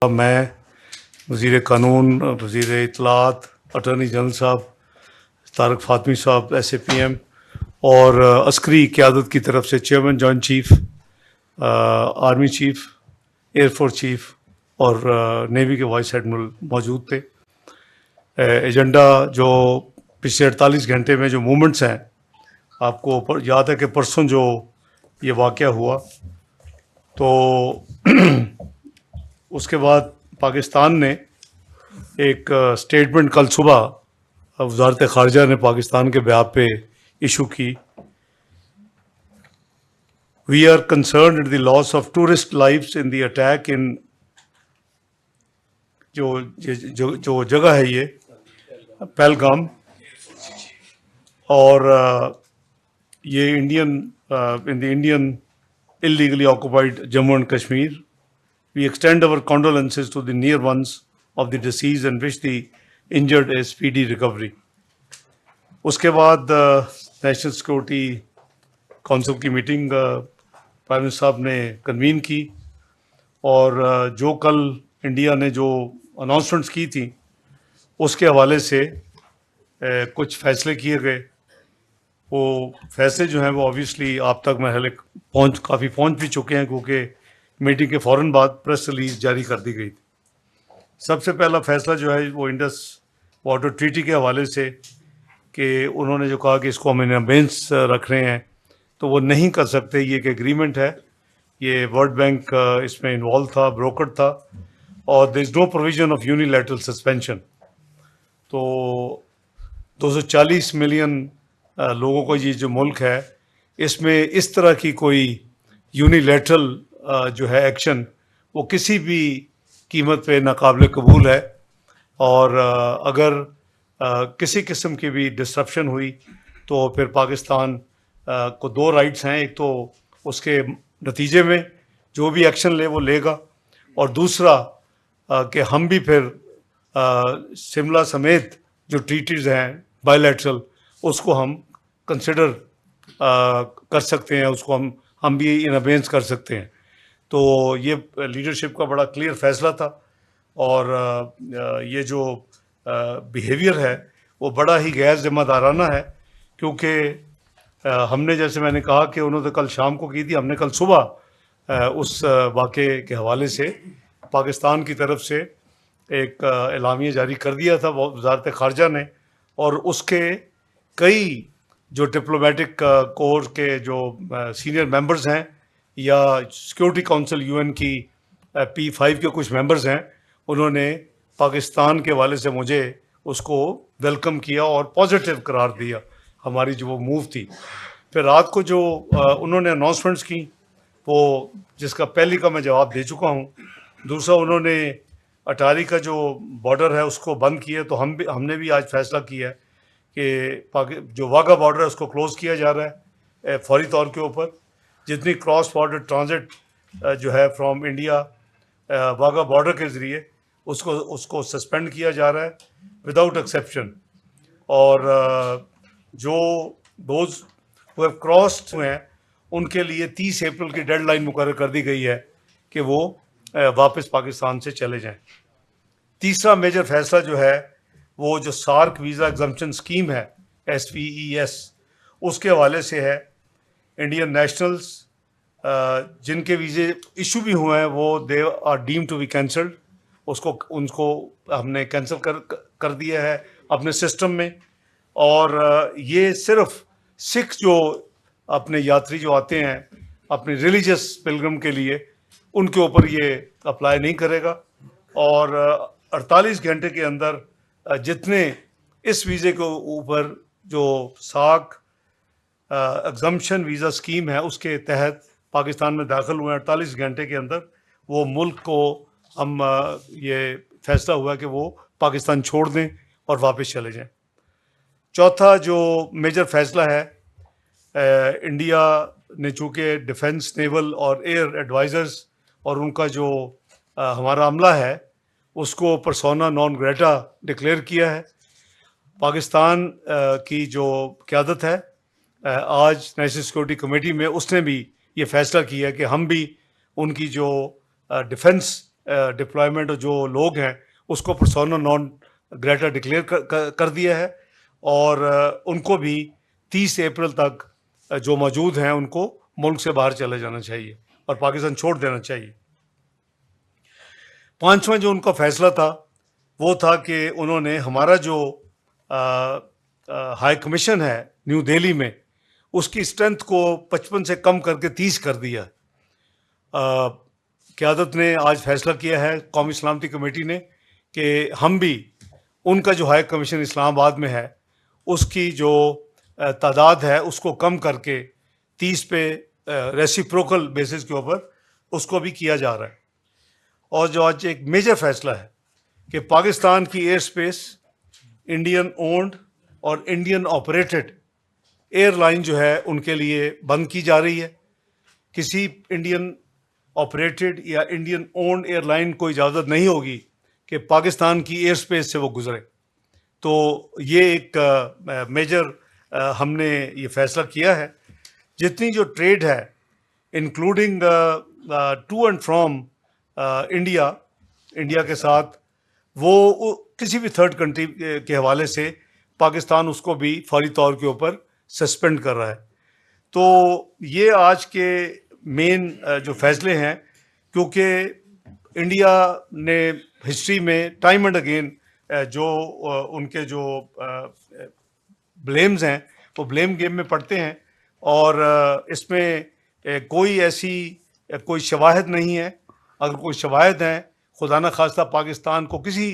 मैं वज़ीर कानून, वज़ीर इत्तलात, अटॉर्नी जनरल साहब तारक फ़ातमी साहब SAPM और अस्करी क़यादत की तरफ से chairman joint chief, army chief, air force chief और नेवी के वाइस एडमिरल मौजूद थे। एजेंडा जो पिछले 48 घंटे में जो मूवमेंट्स हैं, आपको याद है कि परसों जो ये वाक़या हुआ तो उसके बाद पाकिस्तान ने एक स्टेटमेंट कल सुबह वज़ारत ख़ारजा ने पाकिस्तान के बयान पे इशू की। We are concerned at the loss of tourist lives in the attack in जो जगह है ये पहलगाम, और ये in the Indian illegally occupied Jammu and Kashmir. We extend our condolences to the near ones of the deceased and wish the injured a speedy recovery. उसके बाद national security council की meeting prime minister साहब ने convene की और जो कल India ने जो अनाउंसमेंट्स की थी उसके हवाले से कुछ फैसले किए गए। वो फैसले जो हैं वो ऑब्वियसली आप तक महल काफ़ी पहुंच भी चुके हैं, क्योंकि मीटिंग के फ़ौरन बाद प्रेस रिलीज जारी कर दी गई थी। सबसे पहला फैसला जो है वो इंडस वाटर ट्रीटी के हवाले से कि उन्होंने जो कहा कि इसको हम इन अबेंस रख रहे हैं, तो वो नहीं कर सकते। ये एक एग्रीमेंट है, ये वर्ल्ड बैंक इसमें इन्वॉल्व था, ब्रोकर था, और there is no provision of unilateral suspension. तो 240 मिलियन लोगों को ये जो मुल्क है, इसमें इस तरह की कोई यूनिलैटरल जो है एक्शन वो किसी भी कीमत पे नाकाबिल कबूल है। और अगर किसी किस्म की भी डिस्ट्रप्शन हुई तो फिर पाकिस्तान को दो राइट्स हैं, एक तो उसके नतीजे में जो भी एक्शन ले वो लेगा, और दूसरा कि हम भी फिर शिमला समेत जो ट्रीटीज़ हैं बायलैटरल उसको हम कंसिडर कर सकते हैं, उसको हम भी इन अबेंस कर सकते हैं। तो ये लीडरशिप का बड़ा क्लियर फैसला था, और ये जो बिहेवियर है वो बड़ा ही गैर जिम्मेदाराना है, क्योंकि हमने, जैसे मैंने कहा कि उन्होंने कल शाम को की थी, हमने कल सुबह उस वाक़े के हवाले से पाकिस्तान की तरफ से एक एलामिया जारी कर दिया था वज़ारत ख़ारजा ने, और उसके कई जो डिप्लोमेटिक कोर के जो सीनियर मेंबर्स हैं या सिक्योरिटी काउंसिल UN की P5 के कुछ मेंबर्स हैं, उन्होंने पाकिस्तान के हवाले से मुझे उसको वेलकम किया और पॉजिटिव करार दिया हमारी जो वो मूव थी। फिर रात को जो उन्होंने अनाउंसमेंट्स की, वो जिसका पहले का मैं जवाब दे चुका हूँ। दूसरा, उन्होंने अटारी का जो बॉर्डर है उसको बंद किया, तो हमने भी आज फैसला किया है कि जो वाघा बॉर्डर है उसको क्लोज़ किया जा रहा है फौरी तौर के ऊपर। जितनी क्रॉस बॉर्डर ट्रांजिट जो है फ्रॉम इंडिया वाघा बॉर्डर के ज़रिए उसको सस्पेंड किया जा रहा है विदाउट एक्सेप्शन। और जो दोज हु हैव क्रॉस्ड हुए हैं उनके लिए 30 अप्रैल की डेडलाइन मुकर्रर कर दी गई है कि वो वापस पाकिस्तान से चले जाएं। तीसरा मेजर फैसला जो है वो जो सार्क वीज़ा एग्जम्पशन स्कीम है SVES, उसके हवाले से है। इंडियन नेशनल्स जिनके वीज़े इशू भी हुए हैं वो they are deem to be cancelled, उनको हमने कैंसिल कर दिया है अपने सिस्टम में। और ये सिर्फ सिख जो अपने यात्री जो आते हैं अपने रिलीजियस पिलग्रम के लिए, उनके ऊपर ये अप्लाई नहीं करेगा। और 48 घंटे के अंदर जितने इस वीज़े के ऊपर जो सार्क एग्जम्पशन वीज़ा स्कीम है उसके तहत पाकिस्तान में दाखिल हुए 48 घंटे के अंदर, वो मुल्क को हम ये फैसला हुआ कि वो पाकिस्तान छोड़ दें और वापस चले जाएं। चौथा जो मेजर फैसला है, इंडिया ने चूँकि डिफेंस, नेवल और एयर एडवाइज़र्स और उनका जो हमारा अमला है उसको पर्सोना नॉन ग्रेटा डिक्लेयर किया है। पाकिस्तान की जो क़यादत है आज नेशनल सिक्योरिटी कमेटी में, उसने भी ये फैसला किया कि हम भी उनकी जो डिफेंस डिप्लॉयमेंट जो लोग हैं उसको पर्सोना नॉन ग्रेटा डिक्लेयर कर दिया है, और उनको भी 30 अप्रैल तक जो मौजूद हैं उनको मुल्क से बाहर चले जाना चाहिए और पाकिस्तान छोड़ देना चाहिए। पांचवा जो उनका फैसला था वो था कि उन्होंने हमारा जो हाई कमीशन है न्यू दिल्ली में, उसकी स्ट्रेंथ को 55 से कम करके 30 कर दिया। क़यादत ने आज फैसला किया है कौमी सलामती कमेटी ने कि हम भी उनका जो हाई कमीशन इस्लामाबाद में है उसकी जो तादाद है उसको कम करके 30 पे रेसिप्रोकल बेसिस के ऊपर उसको भी किया जा रहा है। और जो आज एक मेजर फैसला है कि पाकिस्तान की एयर स्पेस इंडियन ओन्ड और इंडियन ऑपरेटेड एयरलाइन जो है उनके लिए बंद की जा रही है। किसी इंडियन ऑपरेटेड या इंडियन ओन्ड एयरलाइन को इजाज़त नहीं होगी कि पाकिस्तान की एयर स्पेस से वो गुजरे। तो ये एक मेजर हमने ये फैसला किया है। जितनी जो ट्रेड है including to and from India के साथ, वो किसी भी थर्ड कंट्री के हवाले से पाकिस्तान उसको भी फौरी तौर के ऊपर सस्पेंड कर रहा है। तो ये आज के मेन जो फैसले हैं, क्योंकि इंडिया ने हिस्ट्री में टाइम एंड अगेन जो उनके जो ब्लेम्स हैं वो ब्लेम गेम में पड़ते हैं, और इसमें कोई ऐसी कोई शवाहिद नहीं है। अगर कोई शवाहिद हैं खुदा न खास्ता पाकिस्तान को किसी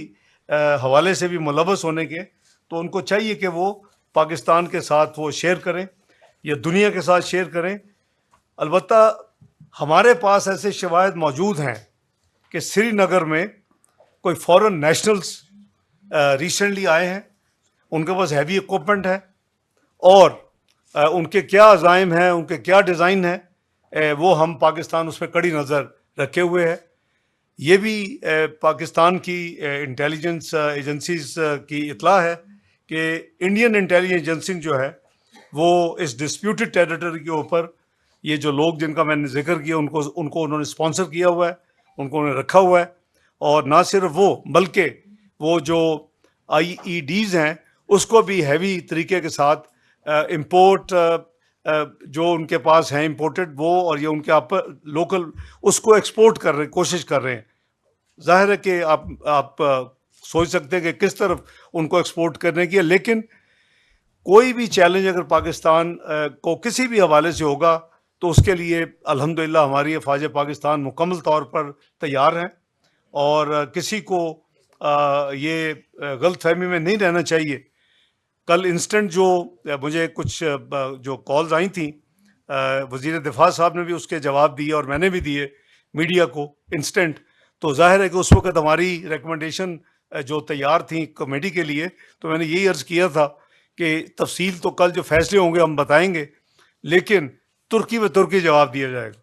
हवाले से भी मुलव्वस होने के, तो उनको चाहिए कि वो पाकिस्तान के साथ वो शेयर करें या दुनिया के साथ शेयर करें। अलबत्ता हमारे पास ऐसे शवाहिद मौजूद हैं कि श्रीनगर में कोई फॉरेन नेशनल्स रिसेंटली आए हैं, उनके पास हैवी इक्विपमेंट है, और उनके क्या अज़ाइम हैं, उनके क्या डिज़ाइन है, वो हम पाकिस्तान उस पर कड़ी नज़र रखे हुए हैं। ये भी पाकिस्तान की इंटेलिजेंस एजेंसीज की इतला है कि इंडियन इंटेलिजेंस एजेंसी जो है वो इस डिस्प्यूटेड टेरिटरी के ऊपर ये जो लोग जिनका मैंने जिक्र किया उनको उन्होंने स्पॉन्सर किया हुआ है, उनको उन्होंने रखा हुआ है। और ना सिर्फ वो बल्कि वो जो IEDs हैं उसको भी हैवी तरीके के साथ इंपोर्ट जो उनके पास हैं इंपोर्टेड वो, और ये उनके आप लोकल उसको एक्सपोर्ट कर रहे कोशिश कर रहे हैं। जाहिर है कि आप सोच सकते हैं कि किस तरफ उनको एक्सपोर्ट करने की है, लेकिन कोई भी चैलेंज अगर पाकिस्तान को किसी भी हवाले से होगा तो उसके लिए अल्हम्दुलिल्लाह हमारी अफवाज पाकिस्तान मुकम्मल तौर पर तैयार हैं, और किसी को ये गलत फहमी में नहीं रहना चाहिए। कल इंस्टेंट जो मुझे कुछ जो कॉल्स आई थी, वज़ीर दिफा साहब ने भी उसके जवाब दिए और मैंने भी दिए मीडिया को इंस्टेंट। तो जाहिर है कि उस वक्त हमारी रिकमेंडेशन जो तैयार थी कमेटी के लिए, तो मैंने यही अर्ज़ किया था कि तफसील तो कल जो फैसले होंगे हम बताएंगे, लेकिन तुर्की व तुर्की जवाब दिया जाएगा।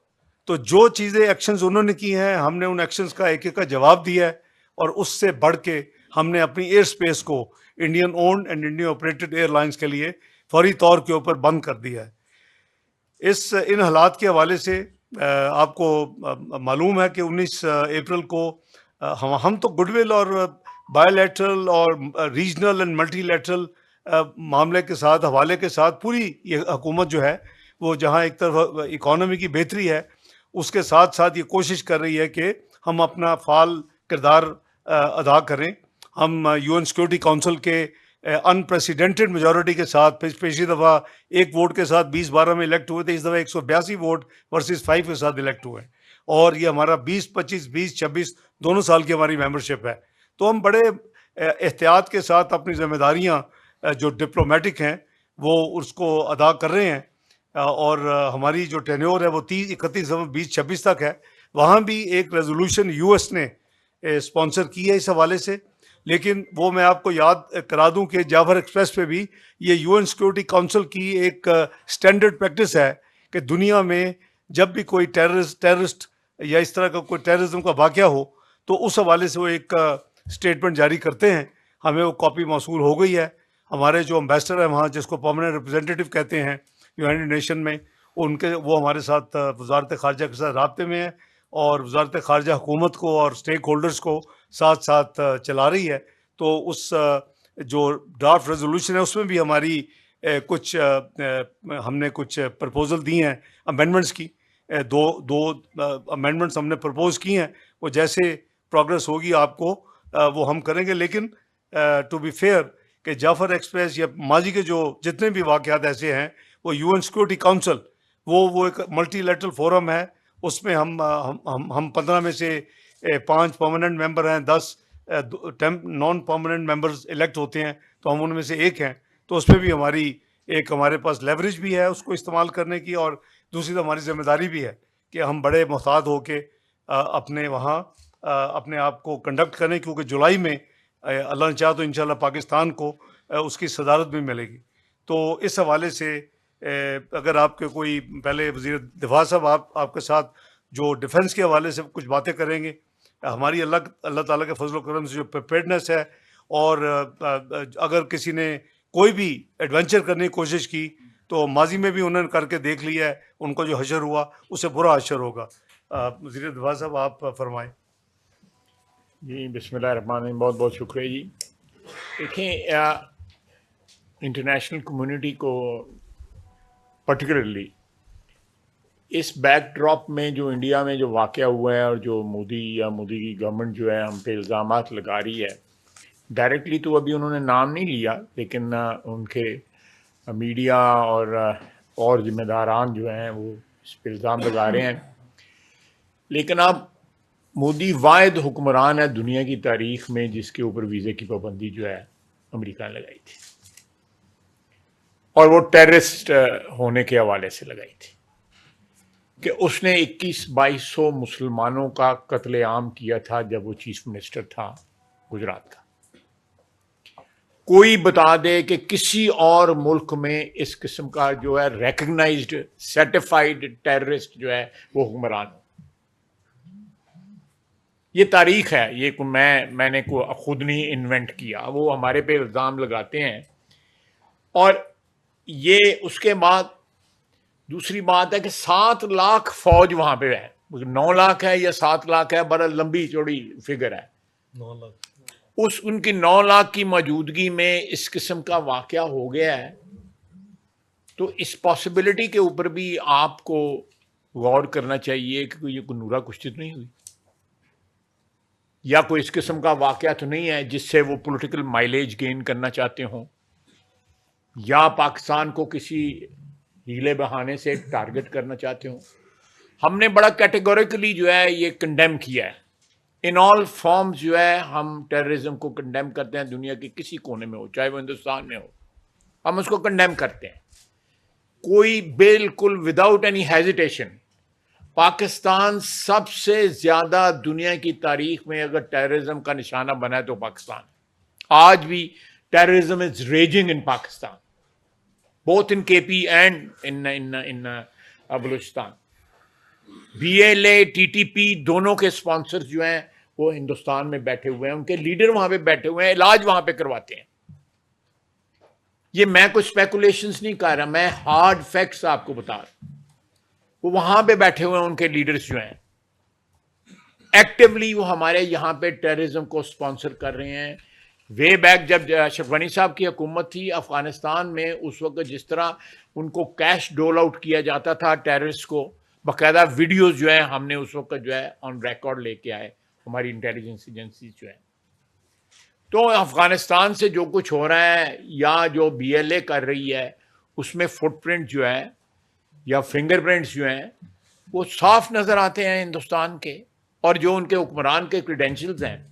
तो जो चीज़ें एक्शंस उन्होंने की हैं हमने उन एक्शंस का एक का जवाब दिया है, और उससे बढ़ के हमने अपनी एयर स्पेस को Indian owned and Indian operated airlines के लिए फौरी तौर के ऊपर बंद कर दिया है। इन हालात के हवाले से आपको मालूम है कि 19 अप्रैल को हम तो गुडविल और बायोलैटरल और रीजनल एंड मल्टीलैटरल मामले के साथ हवाले के साथ पूरी ये हुकूमत जो है वो जहाँ एक तरफ इकॉनमी की बेहतरी है उसके साथ साथ ये कोशिश कर रही है कि हम अपना फाल किरदार अदा करें। हम UN सिक्योरिटी काउंसिल के अनप्रेसिडेंटेड मेजॉरिटी के साथ पिछली दफ़ा एक वोट के साथ 20-12 में इलेक्ट हुए थे, इस दफ़ा 182 वोट वर्सेस 5 के साथ इलेक्ट हुए, और ये हमारा 20-25 20-26 दोनों साल की हमारी मेंबरशिप है। तो हम बड़े एहतियात के साथ अपनी जिम्मेदारियां जो डिप्लोमेटिक हैं वो उसको अदा कर रहे हैं, और हमारी जो टेन्योर है वो 31 नवंबर 2026 तक है। वहाँ भी एक रेजोल्यूशन US ने स्पॉन्सर की है इस हवाले से, लेकिन वो मैं आपको याद करा दूं कि जाफर एक्सप्रेस पे भी ये UN सिक्योरिटी काउंसिल की एक स्टैंडर्ड प्रैक्टिस है कि दुनिया में जब भी कोई टेररिस्ट या इस तरह का कोई टेररिज्म का वाक़या हो तो उस हवाले से वो एक स्टेटमेंट जारी करते हैं। हमें वो कॉपी मौसूल हो गई है। हमारे जो एम्बेसडर हैं वहाँ, जिसको परमानेंट रिप्रेजेंटेटिव कहते हैं यूनाइटेड नेशन में, वो हमारे साथ वजारत ख़ारजा के साथ राब्ते में है, और वजारत ख़ारजा हुकूमत को और स्टेक होल्डर्स को साथ साथ चला रही है। तो उस जो ड्राफ्ट रेजोल्यूशन है उसमें भी हमारी हमने कुछ प्रपोजल दी हैं अमेंडमेंट्स की। दो दो अमेंडमेंट्स हमने प्रपोज की हैं। वो जैसे प्रोग्रेस होगी आपको वो हम करेंगे। लेकिन टू बी फेयर कि जाफ़र एक्सप्रेस या माजी के जो जितने भी वाक़यात ऐसे हैं वो यूएन सिक्योरिटी काउंसिल वो एक मल्टीलैटरल फोरम है। उसमें हम 15 में से 5 परमानेंट मेंबर हैं, 10 नॉन परमानेंट मेंबर्स इलेक्ट होते हैं, तो हम उनमें से एक हैं। तो उसमें भी हमारे पास लेवरेज भी है उसको इस्तेमाल करने की, और दूसरी तो हमारी ज़िम्मेदारी भी है कि हम बड़े मोहतात होके अपने वहाँ अपने आप को कंडक्ट करें, क्योंकि जुलाई में अल्लाह ने चाहा तो इंशाल्लाह पाकिस्तान को उसकी सदारत भी मिलेगी। तो इस हवाले से अगर आपके कोई पहले वज़ीर दिफा साहब आपके साथ जो डिफेंस के हवाले से कुछ बातें करेंगे। हमारी अल्लाह ताला के फजल करम से जो प्रिपेयर्डनेस है, और अगर किसी ने कोई भी एडवेंचर करने की कोशिश की तो माजी में भी उन्होंने करके देख लिया है, उनको जो हशर हुआ उससे बुरा हशर होगा। वज़ीर दिफा साहब आप फरमाएं। जी बिस्मिल्लाहिर्रहमानिर्रहीम, बहुत बहुत शुक्रिया जी। देखें, इंटरनेशनल कम्युनिटी को पर्टिकुलरली इस बैकड्रॉप में जो इंडिया में जो वाक़या हुआ है और जो मोदी की गवर्नमेंट जो है हम पे इल्ज़ामात लगा रही है, डायरेक्टली तो अभी उन्होंने नाम नहीं लिया, लेकिन उनके मीडिया और जिम्मेदारान जो हैं वो इस पर इल्ज़ाम लगा रहे हैं। लेकिन अब मोदी वाहिद हुक्मरान है दुनिया की तारीख में जिसके ऊपर वीज़े की पाबंदी जो है अमेरिका ने लगाई थी, और वो टेररिस्ट होने के हवाले से लगाई थी कि उसने 21-2200 मुसलमानों का कत्लेआम किया था जब वो चीफ मिनिस्टर था गुजरात का। कोई बता दे कि किसी और मुल्क में इस किस्म का जो है रिकग्नाइज्ड सर्टिफाइड टेररिस्ट जो है वो हुक्मरान हो। ये तारीख है, ये मैंने खुद नहीं इन्वेंट किया, वो हमारे पे इल्ज़ाम लगाते हैं। और ये उसके बाद दूसरी बात है कि 7 लाख फौज वहां पे है। 9 लाख है या 7 लाख है, बड़ा लंबी चौड़ी फिगर है। 9 लाख उनकी 9 लाख की मौजूदगी में इस किस्म का वाकया हो गया है, तो इस पॉसिबिलिटी के ऊपर भी आपको गौर करना चाहिए कि ये कोई नूरा कुश्ती तो नहीं हुई, या कोई इस किस्म का वाकया तो नहीं है जिससे वो पॉलिटिकल माइलेज गेन करना चाहते हों, या पाकिस्तान को किसी हीले बहाने से टारगेट करना चाहते हो। हमने बड़ा कैटेगोरिकली जो है ये कंडेम किया है। इन ऑल फॉर्म्स जो है हम टेररिज्म को कंडेम करते हैं, दुनिया के किसी कोने में हो, चाहे वो हिंदुस्तान में हो, हम उसको कंडेम करते हैं। कोई बिल्कुल विदाउट एनी हेजिटेशन, पाकिस्तान सबसे ज्यादा दुनिया की तारीख में अगर टेररिज्म का निशाना बना है तो पाकिस्तान। आज भी terrorism is raising in Pakistan, both in KP and in Balochistan. BLA, TTP दोनों के स्पॉन्सर्स जो हैं वो हिंदुस्तान में बैठे हुए हैं, उनके लीडर वहां पे बैठे हुए हैं, इलाज वहां पे करवाते हैं। ये मैं कुछ स्पेकुलेशंस नहीं कर रहा, मैं हार्ड फैक्ट्स आपको बता रहा हूं। वो वहां पे बैठे हुए हैं, उनके लीडर्स जो हैं एक्टिवली वो हमारे यहाँ पे टेररिज्म को स्पॉन्सर कर रहे हैं। वे बैक जब अशरफ गनी साहब की हुकूमत थी अफगानिस्तान में, उस वक्त जिस तरह उनको कैश डोल आउट किया जाता था टेररिस्ट को, बाकायदा वीडियोस जो है हमने उस वक्त जो है ऑन रिकॉर्ड लेके आए, हमारी इंटेलिजेंस एजेंसी जो है। तो अफगानिस्तान से जो कुछ हो रहा है या जो BLA कर रही है उसमें फुटप्रिंट जो है या फिंगरप्रिंट्स जो हैं वो साफ नजर आते हैं हिंदुस्तान के, और जो उनके हुक्मरान के क्रीडेंशियल्स हैं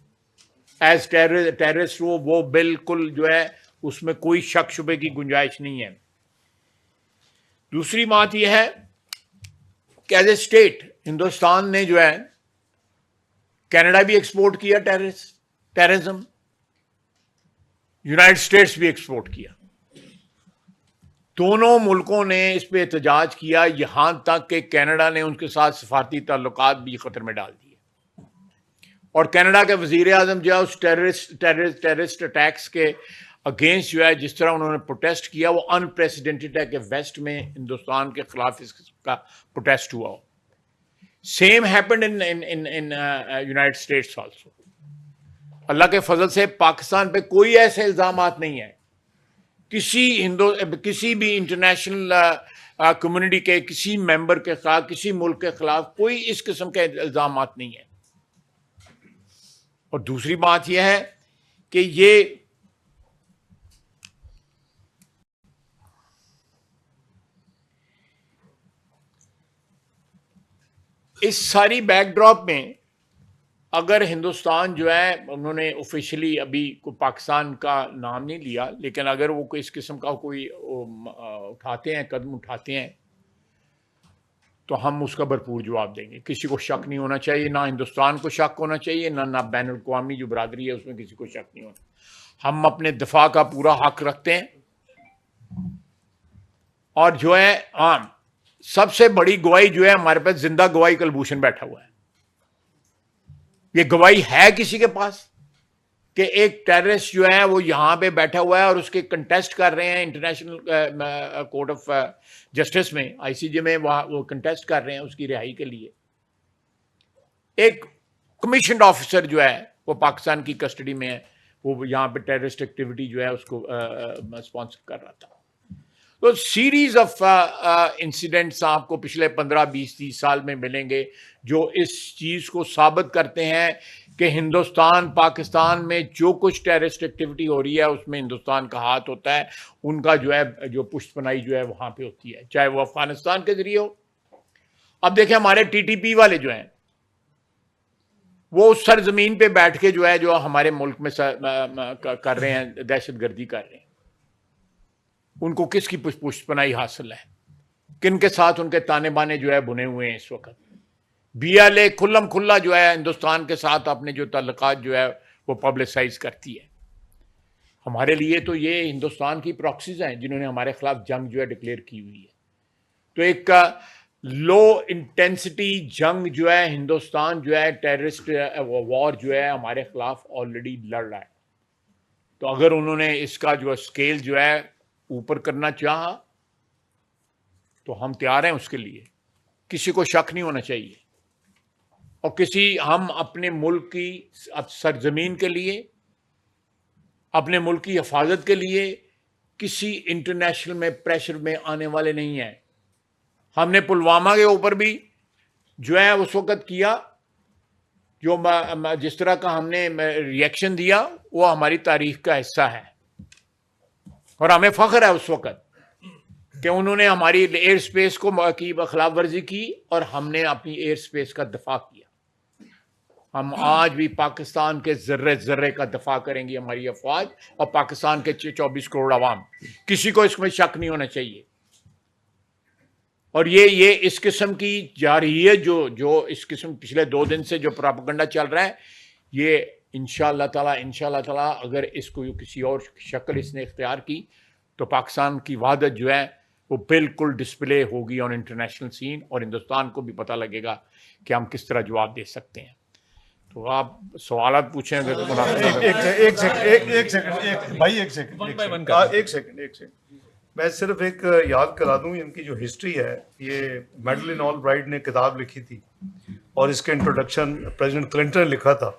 एज टेररिस्ट वो बिल्कुल जो है उसमें कोई शक शुबे की गुंजाइश नहीं है। दूसरी बात यह है कि एज ए स्टेट हिंदुस्तान ने जो है कनाडा भी एक्सपोर्ट किया टेररिज्म, यूनाइटेड स्टेट्स भी एक्सपोर्ट किया। दोनों मुल्कों ने इस पे एहतजाज किया, यहां तक कि कनाडा ने उनके साथ सफारती ताल्लुकात भी खतरे में डाल दिए। और कनाडा के वजीर आजम जो है उस टेररिस्ट अटैक्स के अगेंस्ट जो है जिस तरह उन्होंने प्रोटेस्ट किया वो अनप्रेसिडेंटेड है कि वेस्ट में हिंदुस्तान के खिलाफ इसका प्रोटेस्ट हुआ हो। Same happened in United States also. अल्लाह के फजल से पाकिस्तान पे कोई ऐसे इल्जामात नहीं है, किसी भी इंटरनेशनल कम्युनिटी के किसी मेंबर के खिलाफ, किसी मुल्क के खिलाफ कोई इस किस्म के इल्जामात नहीं है। और दूसरी बात यह है कि ये इस सारी बैकड्रॉप में अगर हिंदुस्तान जो है, उन्होंने ऑफिशियली अभी को पाकिस्तान का नाम नहीं लिया, लेकिन अगर वो इस किस्म का कोई उठाते हैं, कदम उठाते हैं, तो हम उसका भरपूर जवाब देंगे। किसी को शक नहीं होना चाहिए, ना हिंदुस्तान को शक होना चाहिए, ना बैन अल-अक़वामी जो बरादरी है उसमें किसी को शक नहीं होना। हम अपने दफा का पूरा हक रखते हैं। और जो है सबसे बड़ी गवाही जो है हमारे पास, जिंदा गवाही कुलभूषण बैठा हुआ है। ये गवाही है किसी के पास कि एक टेररिस्ट जो है वो यहां पे बैठा हुआ है और उसके कंटेस्ट कर रहे हैं इंटरनेशनल कोर्ट ऑफ जस्टिस में, आईसीजे में, वहां वो कंटेस्ट कर रहे हैं उसकी रिहाई के लिए। एक कमीशन्ड ऑफिसर जो है वो पाकिस्तान की कस्टडी में है, वो यहाँ पे टेररिस्ट एक्टिविटी जो है उसको स्पॉन्सर कर रहा था। तो सीरीज ऑफ इंसिडेंट्स आपको पिछले 15, 20, 30 साल में मिलेंगे जो इस चीज को साबित करते हैं कि हिंदुस्तान पाकिस्तान में जो कुछ टेररिस्ट एक्टिविटी हो रही है उसमें हिंदुस्तान का हाथ होता है। उनका जो है जो पुष्टपनाही जो है वहां पे होती है, चाहे वो अफगानिस्तान के जरिए हो। अब देखें हमारे टीटीपी वाले जो हैं वो सरजमीन पे बैठ के जो है जो हमारे मुल्क में कर रहे हैं, दहशतगर्दी कर रहे हैं। उनको किसकी पुष्टपनाही हासिल है? किन के साथ उनके ताने बाने जो है बुने हुए हैं इस वक्त? बीएलए खुल्लम खुल्ला जो है हिंदुस्तान के साथ अपने जो ताल्लुकात जो है वो पब्लिसाइज करती है। हमारे लिए तो ये हिंदुस्तान की प्रॉक्सीज हैं जिन्होंने हमारे खिलाफ जंग जो है डिक्लेयर की हुई है। तो एक लो इंटेंसिटी जंग जो है हिंदुस्तान जो है टेररिस्ट वॉर जो है हमारे खिलाफ ऑलरेडी लड़ रहा है। तो अगर उन्होंने इसका जो स्केल जो है ऊपर करना चाहा तो हम तैयार हैं उसके लिए, किसी को शक नहीं होना चाहिए। और हम अपने मुल्क की सरजमीन के लिए, अपने मुल्क की हिफाजत के लिए किसी इंटरनेशनल में प्रेशर में आने वाले नहीं हैं। हमने पुलवामा के ऊपर भी जो है उस वक्त किया, जो जिस तरह का हमने रिएक्शन दिया वो हमारी तारीख का हिस्सा है। और हमें फख्र है उस वक्त कि उन्होंने हमारी एयर स्पेस को की खिलाफ वर्जी की और हमने अपनी एयर स्पेस का दफा किया। हम आज भी पाकिस्तान के जर्रे जर्रे का दफा करेंगी हमारी अफवाज और पाकिस्तान के 24 करोड़ आवाम। किसी को इसमें शक नहीं होना चाहिए। और ये इस किस्म की जा रही है जो इस किस्म पिछले 2 दिन से जो प्रोपेगेंडा चल रहा है, ये इंशाअल्लाह ताला अगर इसको किसी और शक्ल इसने इख्तियार की तो पाकिस्तान की वहादत जो है वो बिल्कुल डिस्प्ले होगी ऑन इंटरनेशनल सीन, और हिंदुस्तान को भी पता लगेगा कि हम किस तरह जवाब दे सकते हैं। तो आप सवालात पूछें अगर एक सेकंड मैं सिर्फ एक याद करा दूं, इनकी जो हिस्ट्री है, ये मैडलिन ऑलब्राइट ने किताब लिखी थी और इसका इंट्रोडक्शन प्रेसिडेंट क्लिंटन ने लिखा था।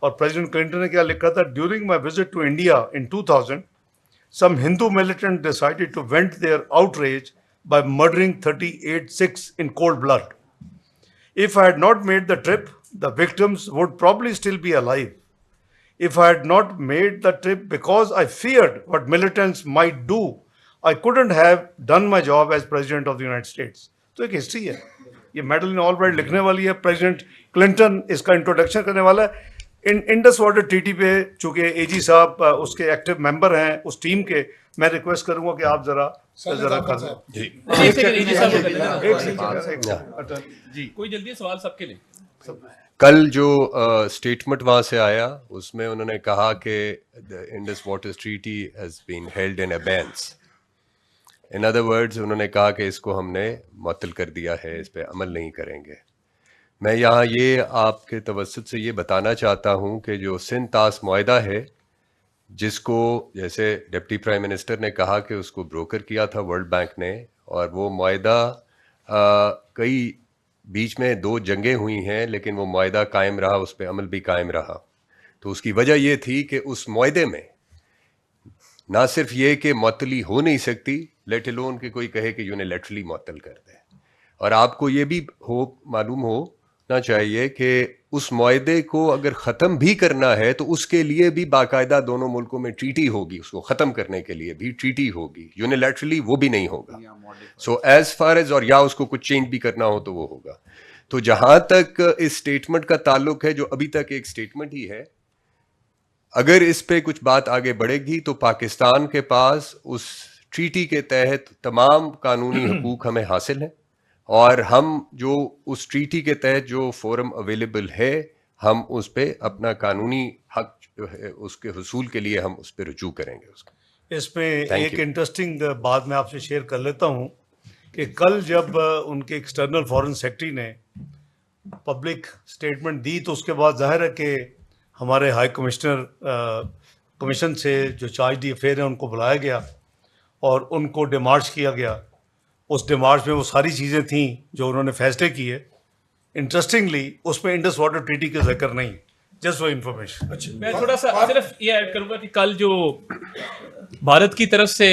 और प्रेसिडेंट क्लिंटन ने क्या लिखा था? During my visit to India in 2000 some Hindu militant decided to vent their outrage by murdering 38 Sikhs in cold blood. If I had not made the trip, the victims would probably still be alive. If I had not made the trip because I feared what militants might do, I couldn't have done my job as President of the United States. तो एक history है, ये Madeline Albright लिखने वाली है, president Clinton इसका introduction करने वाला है। इंडस वाटर ट्रीटी पे चूंकि एजी साहब उसके एक्टिव मेंबर हैं उस टीम के, मैं रिक्वेस्ट करूंगा कि आप जरा कर दें जी। कोई जल्दी सवाल सबके लिए। कल जो स्टेटमेंट वहाँ से आया उसमें उन्होंने कहा कि the Indus water treaty has been held in abeyance. In other words उन्होंने कहा कि इसको हमने मुअत्तल कर दिया है, इस पर अमल नहीं करेंगे। मैं यहाँ ये आपके तवस्सुत से ये बताना चाहता हूँ कि जो सिंध तास मुआहदा है, जिसको जैसे डिप्टी प्राइम मिनिस्टर ने कहा कि उसको ब्रोकर किया था वर्ल्ड बैंक ने, और वो मुआहदा कई बीच में 2 जंगें हुई हैं, लेकिन वो मुआहदा कायम रहा, उस पे अमल भी कायम रहा। तो उसकी वजह ये थी कि उस मुआहदे में ना सिर्फ ये कि मुअत्तली हो नहीं सकती, लेट अलोन कि कोई कहे कि यूनिलैटरली मुअत्तल कर दे। और आपको ये भी मालूम होना चाहिए कि उस मुआहदे को अगर ख़त्म भी करना है तो उसके लिए भी बाकायदा दोनों मुल्कों में ट्रीटी होगी, उसको ख़त्म करने के लिए भी ट्रीटी होगी, यूनिलैटरली वो भी नहीं होगा। सो एज फार एज, और या उसको कुछ चेंज भी करना हो तो वो होगा। तो जहां तक इस स्टेटमेंट का ताल्लुक है, जो अभी तक एक स्टेटमेंट ही है, अगर इस पे कुछ बात आगे बढ़ेगी तो पाकिस्तान के पास उस ट्रीटी के तहत तमाम कानूनी हकूक हमें हासिल हैं, और हम जो उस ट्रीटी के तहत जो फोरम अवेलेबल है, हम उस पे अपना कानूनी हक जो है उसके हुसूल के लिए हम उस पे रुजू करेंगे उसका। इसमें Thank एक you. इंटरेस्टिंग बात मैं आपसे शेयर कर लेता हूं कि कल जब उनके एक्सटर्नल फॉरेन सेक्रेटरी ने पब्लिक स्टेटमेंट दी तो उसके बाद जाहिर है कि हमारे हाई कमिश्नर कमीशन से जो चार्ज दी अफेयर है उनको बुलाया गया और उनको डिमार्च किया गया। उस डिमार्च में वो सारी चीज़ें थीं जो उन्होंने फैसले किए। इंटरेस्टिंगली उसमें इंडस वाटर ट्रीटी का जिक्र नहीं, जस्ट फॉर इंफॉर्मेशन। अच्छा, मैं थोड़ा सा सिर्फ ये ऐड करूंगा कि कल जो भारत की तरफ से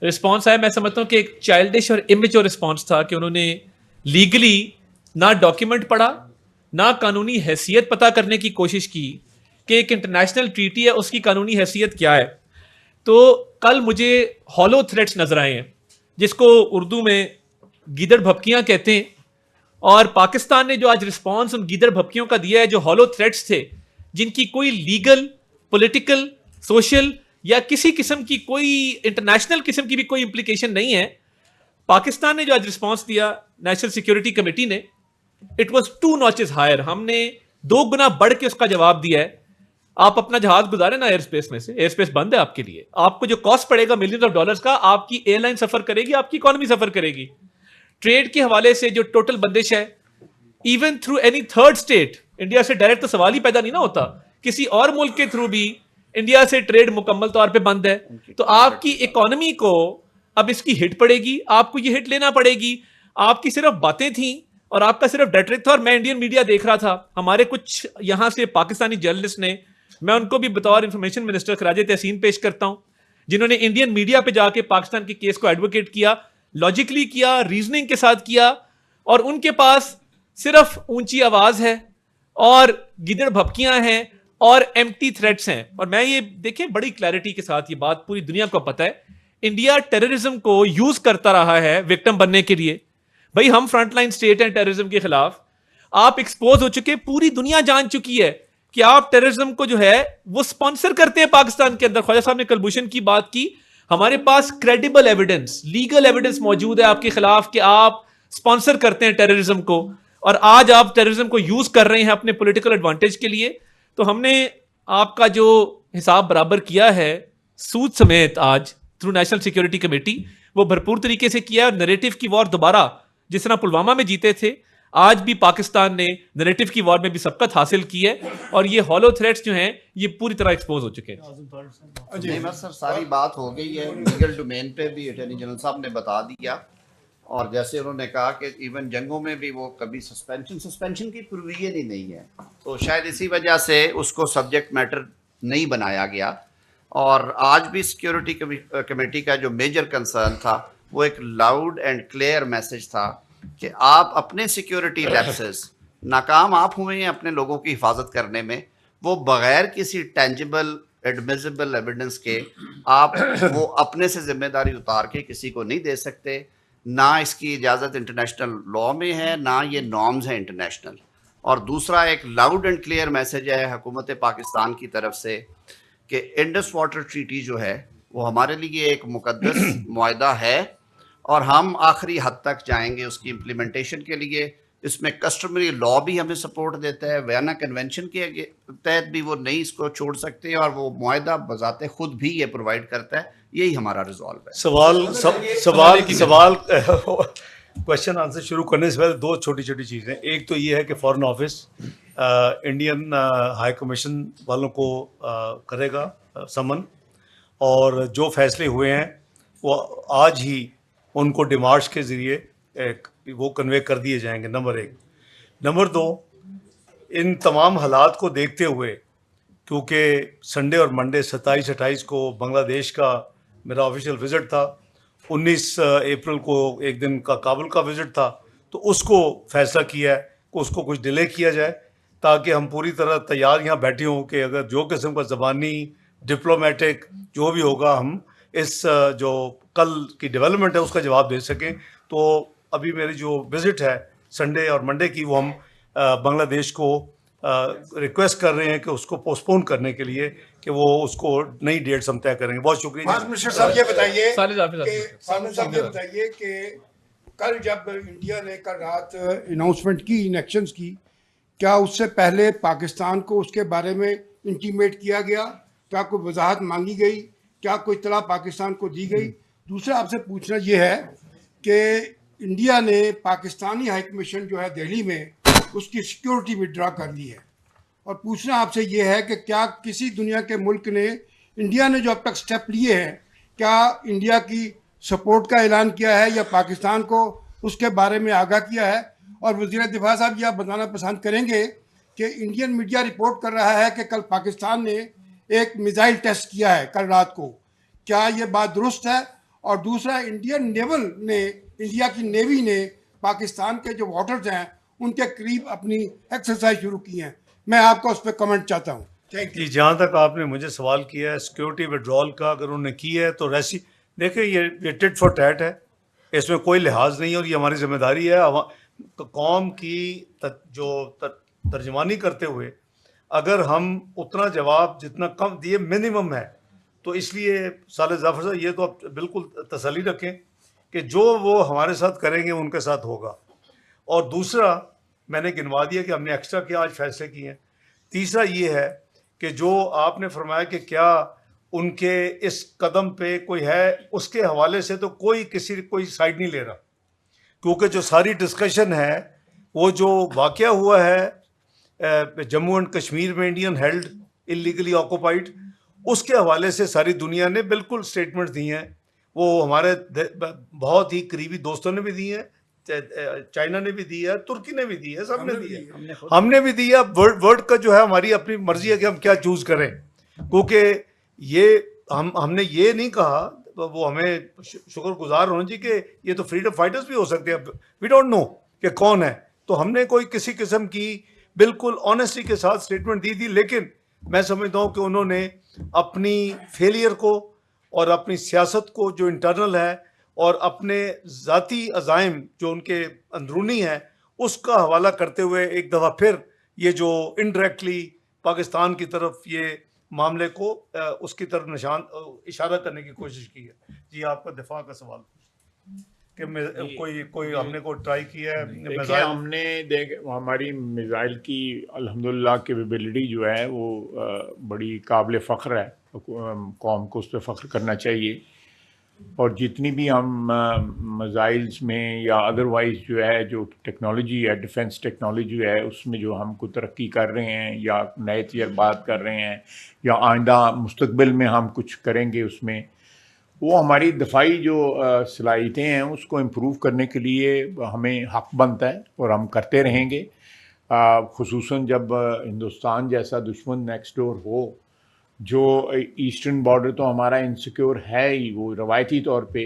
रिस्पांस आया, मैं समझता हूं कि एक चाइल्डिश और इमेच्योर रिस्पांस था कि उन्होंने लीगली ना डॉक्यूमेंट पढ़ा, ना कानूनी हैसियत पता करने की कोशिश की कि एक इंटरनेशनल ट्रीटी है उसकी कानूनी हैसियत क्या है। तो कल मुझे हॉलो थ्रेट्स नजर आए हैं, जिसको उर्दू में गीदड़ भपकियां कहते हैं, और पाकिस्तान ने जो आज रिस्पांस उन गीदड़ भपकियों का दिया है, जो हॉलो थ्रेट्स थे, जिनकी कोई लीगल, पॉलिटिकल, सोशल या किसी किस्म की कोई इंटरनेशनल किस्म की भी कोई इंप्लीकेशन नहीं है, पाकिस्तान ने जो आज रिस्पांस दिया नेशनल सिक्योरिटी कमेटी ने, इट वाज 2 नॉचेस हायर। हमने 2 गुना बढ़ के उसका जवाब दिया है। आप अपना जहाज गुजारे ना एयर स्पेस में से, एयर स्पेस बंद है आपके लिए, आपको जो कॉस्ट पड़ेगा मिलियंस ऑफ डॉलर्स का, आपकी एयरलाइन सफर करेगी, आपकी इकोनॉमी सफर करेगी। ट्रेड के हवाले से जो टोटल बंदिश है, even through any third state, India से डायरेक्ट तो सवाल ही पैदा नहीं ना होता, किसी और मुल्क के थ्रू भी इंडिया से ट्रेड मुकम्मल तौर पे बंद है। तो आपकी इकोनॉमी को अब इसकी हिट पड़ेगी, आपको ये हिट लेना पड़ेगी। आपकी सिर्फ बातें थी और आपका सिर्फ रेटरिक था। और मैं इंडियन मीडिया देख रहा था, हमारे कुछ यहां से पाकिस्तानी जर्नलिस्ट ने, मैं उनको भी बतौर इंफॉर्मेशन मिनिस्टर खराजे तहसीन पेश करता हूं, जिन्होंने इंडियन मीडिया पे जाके पाकिस्तान के केस को एडवोकेट किया, लॉजिकली किया, रीजनिंग के साथ किया, और उनके पास सिर्फ ऊंची आवाज है और गिदड़ भपकियां हैं और एम्प्टी थ्रेट्स हैं। और मैं ये देखें बड़ी क्लैरिटी के साथ, ये बात पूरी दुनिया को पता है, इंडिया टेररिज्म को यूज करता रहा है विक्टिम बनने के लिए। भाई हम फ्रंटलाइन स्टेट हैं टेररिज्म के खिलाफ, आप एक्सपोज हो चुके, पूरी दुनिया जान चुकी है कि आप टेररिज्म को जो है वो स्पॉन्सर करते हैं पाकिस्तान के अंदर। ख्वाजा साहब ने कलभूषण की बात की, हमारे पास क्रेडिबल एविडेंस, लीगल एविडेंस मौजूद है आपके खिलाफ कि आप स्पॉन्सर करते हैं टेररिज्म को, और आज आप टेररिज्म को यूज कर रहे हैं अपने पॉलिटिकल एडवांटेज के लिए। तो हमने आपका जो हिसाब बराबर किया है सूद समेत आज थ्रू नेशनल सिक्योरिटी कमेटी, वो भरपूर तरीके से किया है। नैरेटिव की वॉर दोबारा जिस तरह पुलवामा में जीते थे, आज भी पाकिस्तान ने नैरेटिव की वॉर में भी सबकत हासिल की है, और ये हॉलो थ्रेट्स जो हैं ये पूरी तरह एक्सपोज हो चुके हैं। नहीं बस सर सारी बात हो गई है, लीगल डोमेन पे भी अटॉर्नी जनरल साहब ने बता दिया, और जैसे उन्होंने कहा कि इवन जंगों में भी वो कभी सस्पेंशन की प्रोविजन ही नहीं है, तो शायद इसी वजह से उसको सब्जेक्ट मैटर नहीं बनाया गया। और आज भी सिक्योरिटी कमेटी का जो मेजर कंसर्न था वो एक लाउड एंड क्लियर मैसेज था कि आप अपने सिक्योरिटी लैप्सेस, नाकाम आप हुए हैं अपने लोगों की हिफाजत करने में, वो बगैर किसी टेंजिबल एडमिसिबल एविडेंस के आप वो अपने से जिम्मेदारी उतार के किसी को नहीं दे सकते। ना इसकी इजाज़त इंटरनेशनल लॉ में है, ना ये नॉर्म्स हैं इंटरनेशनल। और दूसरा एक लाउड एंड क्लियर मैसेज है हुकूमत पाकिस्तान की तरफ से कि इंडस वाटर ट्रीटी जो है वो हमारे लिए एक मुकद्दस मुआहदा है, और हम आखिरी हद तक जाएंगे उसकी इम्प्लीमेंटेशन के लिए। इसमें कस्टमरी लॉ भी हमें सपोर्ट देता है, वियना कन्वेंशन के तहत भी वो नहीं इसको छोड़ सकते, और वो मुआहदा बजाते खुद भी ये प्रोवाइड करता है। यही हमारा रिजॉल्व है। सवाल क्वेश्चन आंसर शुरू करने से पहले 2 छोटी छोटी चीज़ें। एक तो ये है कि foreign office Indian high commission वालों को करेगा समन, और जो फैसले हुए हैं वो आज ही उनको डिमार्च के ज़रिए वो कन्वे कर दिए जाएंगे, नंबर 1। नंबर 2, इन तमाम हालात को देखते हुए, क्योंकि संडे और मंडे 27-28 को बांग्लादेश का मेरा ऑफिशियल विज़िट था, 19 अप्रैल को एक दिन का काबुल का विज़िट था, तो उसको फैसला किया है कि उसको कुछ डिले किया जाए ताकि हम पूरी तरह तैयार यहाँ बैठे हों कि अगर जो किस्म का ज़बानी डिप्लोमेटिक जो भी होगा हम इस जो कल की डेवलपमेंट है उसका जवाब दे सकें। तो अभी मेरी जो विज़िट है संडे और मंडे की, वो हम बांग्लादेश को रिक्वेस्ट कर रहे हैं कि उसको पोस्टपोन करने के लिए, कि वो उसको नई डेट्स हम तय करेंगे। बहुत शुक्रिया। फाज मिनिस्टर साहब ये बताइए साले जाफिर कि साहब। फाज साहब ये बताइए कि कल जब इंडिया ने कल रात अनाउंसमेंट की इलेक्शंस की, क्या उससे पहले पाकिस्तान को उसके बारे में इंटीमेट किया गया? क्या कोई वजाहत मांगी गई? क्या कोई इत्तला पाकिस्तान को दी गई? दूसरा आपसे पूछना ये है कि इंडिया ने पाकिस्तानी हाई कमीशन जो है दिल्ली में, उसकी सिक्योरिटी विड्रॉ कर ली है, और पूछना आपसे ये है कि क्या किसी दुनिया के मुल्क ने, इंडिया ने जो अब तक स्टेप लिए हैं, क्या इंडिया की सपोर्ट का ऐलान किया है या पाकिस्तान को उसके बारे में आगाह किया है? और वज़ीर दिफा साहब ये आप बताना पसंद करेंगे कि इंडियन मीडिया रिपोर्ट कर रहा है कि कल पाकिस्तान ने एक मिसाइल टेस्ट किया है कल रात को, क्या ये बात दुरुस्त है? और दूसरा, इंडियन नेवल ने, इंडिया की नेवी ने पाकिस्तान के जो वाटर्स हैं उनके करीब अपनी एक्सरसाइज शुरू की हैं। मैं आपका उस पर कमेंट चाहता हूँ। Thank you. जी, जहाँ तक आपने मुझे सवाल किया है सिक्योरिटी विड्रॉल का, अगर उन्होंने की है तो रेसी देखिए, ये टिट फॉर टैट है, इसमें कोई लिहाज नहीं है, और ये हमारी जिम्मेदारी है कौम की तर्जमानी करते हुए अगर हम उतना जवाब जितना कम दिए मिनिमम है, तो इसलिए साले जाफर साहब ये तो आप बिल्कुल तसल्ली रखें कि जो वो हमारे साथ करेंगे उनके साथ होगा। और दूसरा, मैंने गिनवा दिया कि हमने एक्स्ट्रा क्या आज फैसले किए हैं। तीसरा ये है कि जो आपने फरमाया कि क्या उनके इस कदम पे कोई है, उसके हवाले से तो कोई साइड नहीं ले रहा, क्योंकि जो सारी डिस्कशन है वो जो वाक़या हुआ है जम्मू एंड कश्मीर में इंडियन हेल्ड इलीगली ऑक्यूपाइड, उसके हवाले से सारी दुनिया ने बिल्कुल स्टेटमेंट्स दी हैं। वो हमारे बहुत ही करीबी दोस्तों ने भी दी हैं, चाइना ने भी दी है, तुर्की ने भी दी है, सब ने दी है, हमने भी दी है। वर्ड का जो है हमारी अपनी मर्जी है कि हम क्या चूज करें, क्योंकि ये हमने ये नहीं कहा, वो हमें शुक्रगुजार होना चाहिए कि ये तो फ्रीडम फाइटर्स भी हो सकते हैं, वी डोंट नो कि कौन है। तो हमने कोई किसी किस्म की बिल्कुल ऑनेस्टी के साथ स्टेटमेंट दी थी, लेकिन मैं समझता हूँ कि उन्होंने अपनी फेलियर को और अपनी सियासत को जो इंटरनल है और अपने ज़ाती अज़ाइम जो उनके अंदरूनी है उसका हवाला करते हुए एक दफ़ा फिर ये जो इनडायरेक्टली पाकिस्तान की तरफ ये मामले को उसकी तरफ इशारा करने की कोशिश की है। जी, आपका दिफा का सवाल कि कोई हमने को ट्राई किया है? देखिए, हमने हमारी मिसाइल की अल्हम्दुलिल्लाह कैपेबिलिटी जो है वो बड़ी काबिल फ़ख्र है, कौम को उस पर फ़ख्र करना चाहिए। और जितनी भी हम मिसाइल्स में या अदरवाइज़ जो है, जो टेक्नोलॉजी है, डिफेंस टेक्नोलॉजी है, उसमें जो हम को तरक्की कर रहे हैं या नए तजर्बात कर रहे हैं या आइंदा मुस्तकबिल में हम कुछ करेंगे, उसमें वो हमारी दफाई जो सलाहियतें हैं उसको इम्प्रूव करने के लिए हमें हक बनता है और हम करते रहेंगे। खुसूसन जब हिंदुस्तान जैसा दुश्मन नेक्स्ट डोर हो, जो ईस्टर्न बॉर्डर तो हमारा इनसिक्योर है ही वो रवायती तौर पे,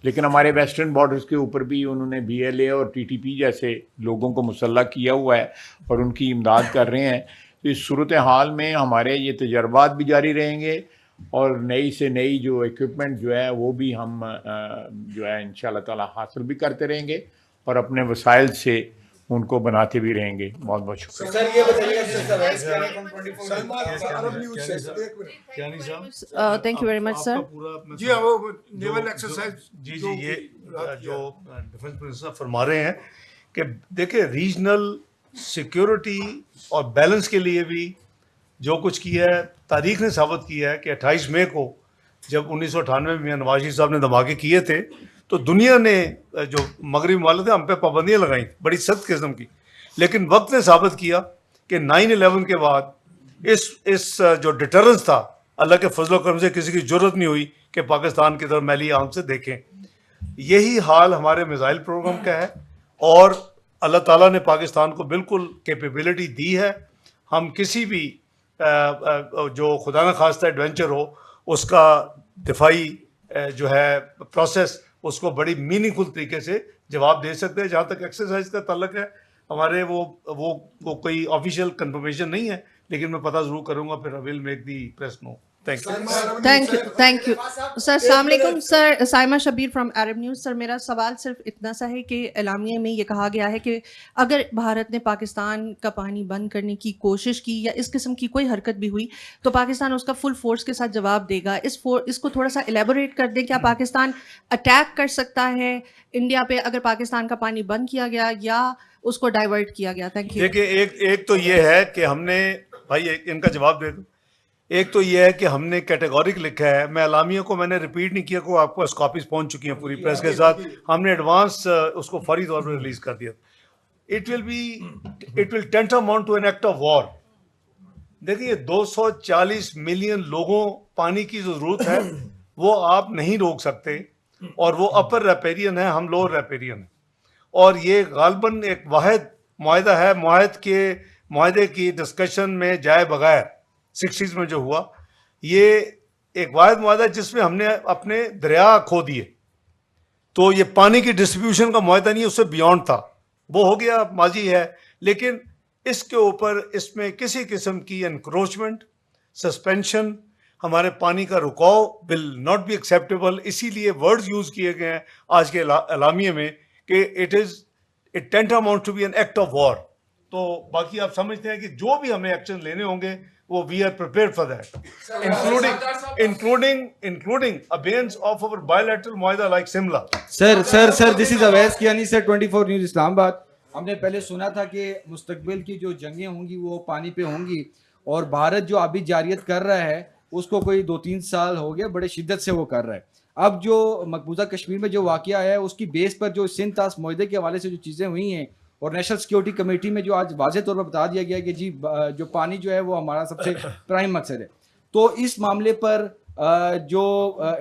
लेकिन हमारे वेस्टर्न बॉर्डर्स के ऊपर भी उन्होंने BLA और TTP जैसे लोगों को मुसल्लह किया हुआ है और उनकी इमदाद कर रहे हैं। तो इस सूरत हाल में हमारे ये तजर्बात भी जारी रहेंगे और नई से नई जो इक्विपमेंट जो है वो भी हम जो है इंशाल्लाह ताला हासिल भी करते रहेंगे और अपने वसाइल से उनको बनाते भी रहेंगे। बहुत बहुत शुक्रिया। सर ये बताइए, सलमान अरब न्यूज़ से एक मिनट। क्या नहीं साहब, Thank you very much, sir. जी हाँ, वो नेवल एक्सरसाइज जी ये जो डिफेंस मिनिस्टर फरमा रहे हैं कि देखिए रीजनल सिक्योरिटी और बैलेंस के लिए भी जो कुछ किया है, तारीख ने साबित किया है कि 28 मई को जब 1998 में नवाज शरीफ साहब ने धमाके किए थे तो दुनिया ने जो मगरबी ममालिक थे हम पे पाबंदियाँ लगाई बड़ी सख्त किस्म की, लेकिन वक्त ने साबित किया कि 9/11 के बाद इस जो डिटरेंस था, अल्लाह के फजल करम से किसी की जरूरत नहीं हुई कि पाकिस्तान की तरफ मैली आंख से देखें। यही हाल हमारे मिसाइल प्रोग्राम का है और अल्लाह ताला ने पाकिस्तान को बिल्कुल कैपेबिलिटी दी है। हम किसी भी जो खुदा न खास्ता एडवेंचर हो उसका दिफाई जो है प्रोसेस उसको बड़ी मीनिंगफुल तरीके से जवाब दे सकते हैं। जहाँ तक एक्सरसाइज का ताल्लुक है, हमारे वो कोई ऑफिशियल कंफर्मेशन नहीं है, लेकिन मैं पता जरूर करूंगा, फिर I will make the press note. Thank you. Thank you sir. अस्सलाम वालेकुम सर। Saima Shabir from Arab News. Sir मेरा सवाल सिर्फ इतना सा है कि एलामिया में ये कहा गया है कि अगर भारत ने पाकिस्तान का पानी बंद करने की कोशिश की या इस किस्म की कोई हरकत भी हुई तो पाकिस्तान उसका फुल फोर्स के साथ जवाब देगा। इसको थोड़ा सा एलेबोरेट कर दें। क्या पाकिस्तान अटैक कर सकता है इंडिया पे अगर पाकिस्तान का पानी बंद किया गया या उसको डाइवर्ट किया गया? Thank you. देखिए, एक तो ये है कि हमने, भाई इनका जवाब दे दो। एक तो ये है कि हमने कैटेगोरिक लिखा है, मैं अलामिया को मैंने रिपीट नहीं किया, को आपको कॉपीज पहुंच चुकी हैं पूरी प्रेस के साथ। हमने एडवांस उसको फौरी तौर पर रिलीज कर दिया। It will tantamount to an act of war. देखिए 240 मिलियन लोगों पानी की जो जरूरत है वो आप नहीं रोक सकते, और वो अपर रैपेरियन है, हम लोअर रैपेरियन है, और ये गालबन एक वाहिद मुआहदा है। मुआहदे की डिस्कशन में जाए बगैर 60s में जो हुआ, ये एक वाहिद मुआहदा जिसमें हमने अपने दरिया खो दिए। तो ये पानी की डिस्ट्रीब्यूशन का मुआहदा नहीं, उससे बियॉन्ड था, वो हो गया, माजी है। लेकिन इसके ऊपर इसमें किसी किस्म की एनक्रोचमेंट, सस्पेंशन, हमारे पानी का रुकाव विल नॉट बी एक्सेप्टेबल। इसीलिए वर्ड्स यूज किए गए हैं आज के एलामिया में कि it tantamount to be an act of war. तो बाकी आप समझते हैं कि जो भी हमें एक्शन लेने होंगे वो we are prepared for that, including abeyance of our bilateral मुआहदा like Shimla. Sir this is Awais Kiyani sir, 24 news Islamabad. हमने पहले सुना था कि मुस्तकबिल की जो जंगें होंगी वो पानी पे होंगी, और भारत जो अभी जारियत कर रहा है उसको कोई 2-3 साल हो गए बड़े शिद्दत से वो कर रहा है। अब जो मकबूजा कश्मीर में जो वाकया है उसकी बेस पर जो सिंध तास मुआहदे के हवाले से जो चीज़ें हुई हैं, और नेशनल सिक्योरिटी कमेटी में जो आज वाज़े तौर पर बता दिया गया कि जी जो पानी जो है वो हमारा सबसे प्राइम मकसद है। तो इस मामले पर जो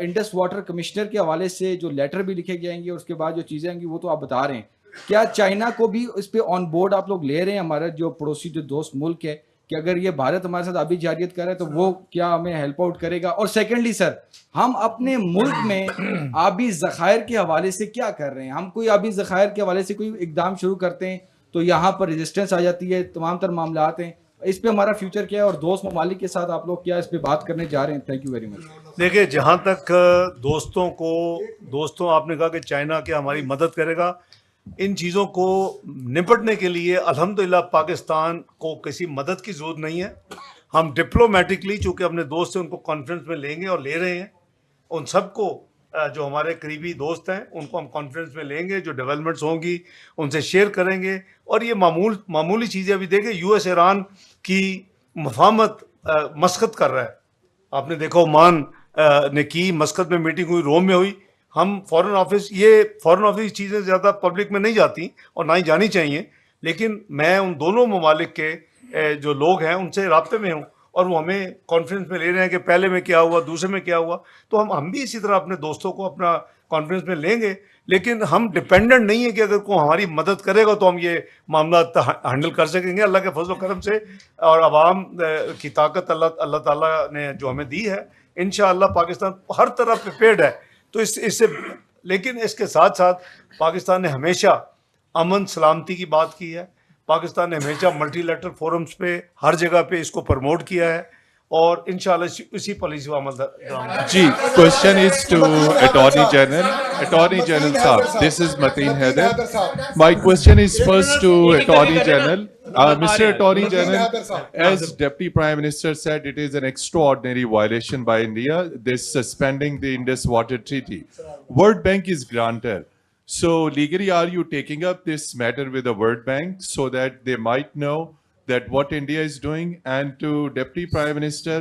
इंडस वाटर कमिश्नर के हवाले से जो लेटर भी लिखे जाएंगे और उसके बाद जो चीज़ें होंगी वो तो आप बता रहे हैं, क्या चाइना को भी इस पे ऑन बोर्ड आप लोग ले रहे हैं, हमारा जो पड़ोसी जो दोस्त मुल्क है, कि अगर ये भारत हमारे साथ अभी जारियत कर रहा है तो वो क्या हमें हेल्प आउट करेगा? और सेकेंडली सर, हम अपने मुल्क में आबी ज़खायर के हवाले से क्या कर रहे हैं? हम कोई आबी ज़खायर के हवाले से कोई इकदाम शुरू करते हैं तो यहाँ पर रेजिस्टेंस आ जाती है, तमाम तर मामलात हैं। इस पे हमारा फ्यूचर क्या है, और दोस्त ममालिक के साथ आप लोग क्या इस पे बात करने जा रहे हैं? Thank you very much. देखिए, जहाँ तक दोस्तों आपने कहा कि चाइना क्या हमारी मदद करेगा, इन चीज़ों को निपटने के लिए अल्हम्दुलिल्लाह पाकिस्तान को किसी मदद की ज़रूरत नहीं है। हम डिप्लोमेटिकली चूँकि अपने दोस्त हैं उनको कॉन्फ्रेंस में लेंगे और ले रहे हैं। उन सबको जो हमारे करीबी दोस्त हैं उनको हम कॉन्फ्रेंस में लेंगे, जो डेवलपमेंट्स होंगी उनसे शेयर करेंगे। और ये मामूली चीज़ें अभी देखें, यूएस ईरान की मफाहमत मस्कत कर रहा है। आपने देखा ओमान ने की, मस्कत में मीटिंग हुई, रोम में हुई। हम फॉरेन ऑफिस चीज़ें ज़्यादा पब्लिक में नहीं जाती और ना ही जानी चाहिए, लेकिन मैं उन दोनों ममालिक के जो लोग हैं उनसे राब्ते में हूँ और वो हमें कॉन्फ्रेंस में ले रहे हैं कि पहले में क्या हुआ, दूसरे में क्या हुआ। तो हम भी इसी तरह अपने दोस्तों को अपना कॉन्फ्रेंस में लेंगे, लेकिन हम डिपेंडेंट नहीं है कि अगर कोई हमारी मदद करेगा तो हम ये मामला हैंडल कर सकेंगे। अल्लाह के फजल करम से और आवाम की ताकत अल्लाह ताला ने जो हमें दी है, इंशाअल्लाह पाकिस्तान हर तरह प्रिपेयर्ड है। तो इससे लेकिन इसके साथ साथ पाकिस्तान ने हमेशा अमन सलामती की बात की है। पाकिस्तान ने हमेशा मल्टीलैटरल फोरम्स पे हर जगह पे इसको प्रमोट किया है और इंशाल्लाह इसी पॉलिसी को अमल दरामद। जी, question is to attorney general साहब, this is Mateen Haider. My question is first to attorney general. Mr. Attorney General, as Deputy Prime Minister said, it is an extraordinary violation by India, this suspending the Indus Water Treaty. World Bank is grantor. So legally, are you taking up this matter with the World Bank so that they might know that what India is doing? And to Deputy Prime Minister,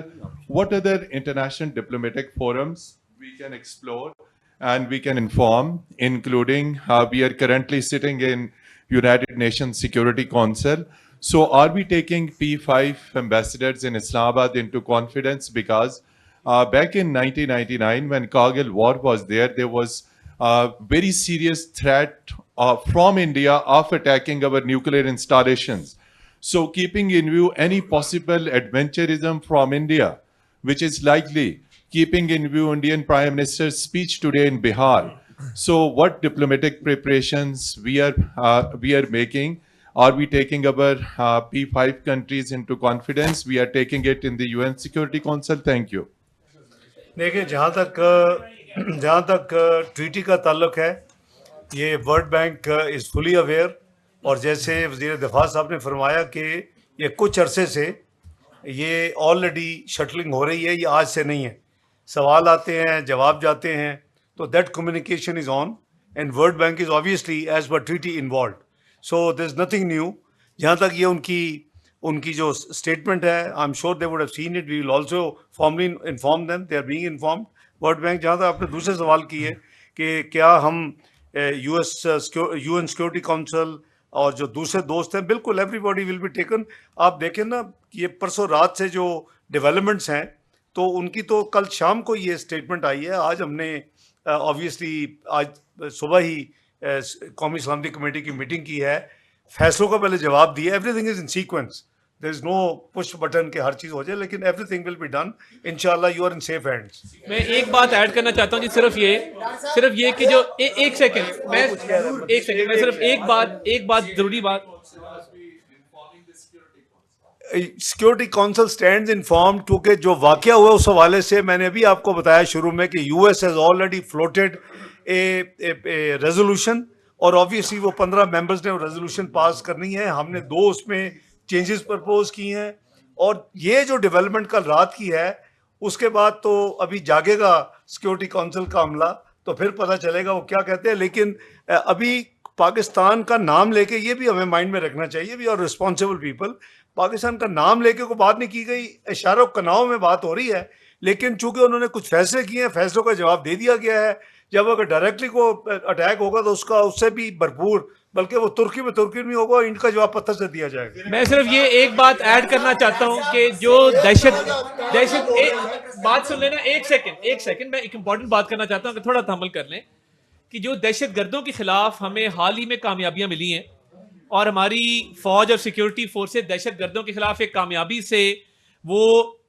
what other international diplomatic forums we can explore and we can inform, including we are currently sitting in United Nations Security Council. So are we taking P5 ambassadors in Islamabad into confidence? Because back in 1999, when Kargil war was there was very serious threat from India of attacking our nuclear installations. So keeping in view any possible adventurism from India, which is likely, keeping in view Indian Prime Minister's speech today in Bihar, so what diplomatic preparations we are making? Are we taking our P5 countries into confidence? We are taking it in the UN Security Council. Thank you. देखिए जहाँ तक treaty का ताल्लुक है, ये World Bank is fully aware, और जैसे वज़ीर दिफा साहब ने फरमाया कि ये कुछ अरसे से ये ऑलरेडी शटलिंग हो रही है, ये आज से नहीं है। सवाल आते हैं, जवाब जाते हैं, तो that communication is on and World Bank is obviously as per treaty involve, so there is nothing new. जहाँ तक ये उनकी जो स्टेटमेंट है, I am sure they would have seen it, we will also formally inform them, they are being informed. World Bank, जहाँ तक आपने दूसरे सवाल किए कि क्या हम UN सिक्योरिटी काउंसिल और जो दूसरे दोस्त हैं, बिल्कुल एवरीबॉडी विल बी टेकन। आप देखें ना, ये परसों रात से जो डेवलपमेंट्स हैं, तो उनकी तो कल शाम को ये स्टेटमेंट आई है। आज हमने ऑब्वियसली आज सुबह ही कौमी सलामती कमेटी की मीटिंग की है, फैसलों का पहले जवाब दिया। Everything is in sequence, there is no push button के हर चीज़ हो जाए, लेकिन एवरीथिंग विल बी डन इंशाल्लाह। You are in safe hands. मैं एक बात ऐड करना चाहता हूँ जी, सिर्फ ये कि जो एक सेकंड मैं सिर्फ एक बात जरूरी बात, सिक्योरिटी काउंसिल स्टैंड्स इन्फॉर्म्ड, क्योंकि जो वाकया हुआ उस हवाले से मैंने अभी आपको बताया शुरू में कि US has already floated A resolution, और ऑब्वियसली वो 15 मेंबर्स ने वो रेजोल्यूशन पास करनी है। हमने 2 उसमें चेंजेस प्रपोज किए हैं, और ये जो डेवलपमेंट कल रात की है, उसके बाद तो अभी जागेगा सिक्योरिटी काउंसिल का अमला, तो फिर पता चलेगा वो क्या कहते हैं। लेकिन अभी पाकिस्तान का नाम लेके, ये भी हमें माइंड में रखना चाहिए, we are responsible people. Pakistan का नाम लेके कोई बात नहीं की गई, इशारों कनाव में बात हो रही है, लेकिन चूंकि उन्होंने कुछ फैसले किए हैं, फैसलों का जवाब दे दिया गया है। जब अगर डायरेक्टली को अटैक होगा तो उससे भी भरपूर, बल्कि वो तुर्की में होगा, इनका जवाब पत्थर से दिया जाएगा। मैं सिर्फ ये एक बात ऐड करना चाहता हूँ कि जो बात सुन लेना, एक सेकंड, मैं एक इंपॉर्टेंट बात करना चाहता हूँ कि थोड़ा तहम्मुल कर लें, कि जो दहशत गर्दों के खिलाफ हमें हाल ही में कामयाबियां मिली हैं, और हमारी फौज और सिक्योरिटी फोर्सेस दहशत गर्दों के खिलाफ एक कामयाबी से वो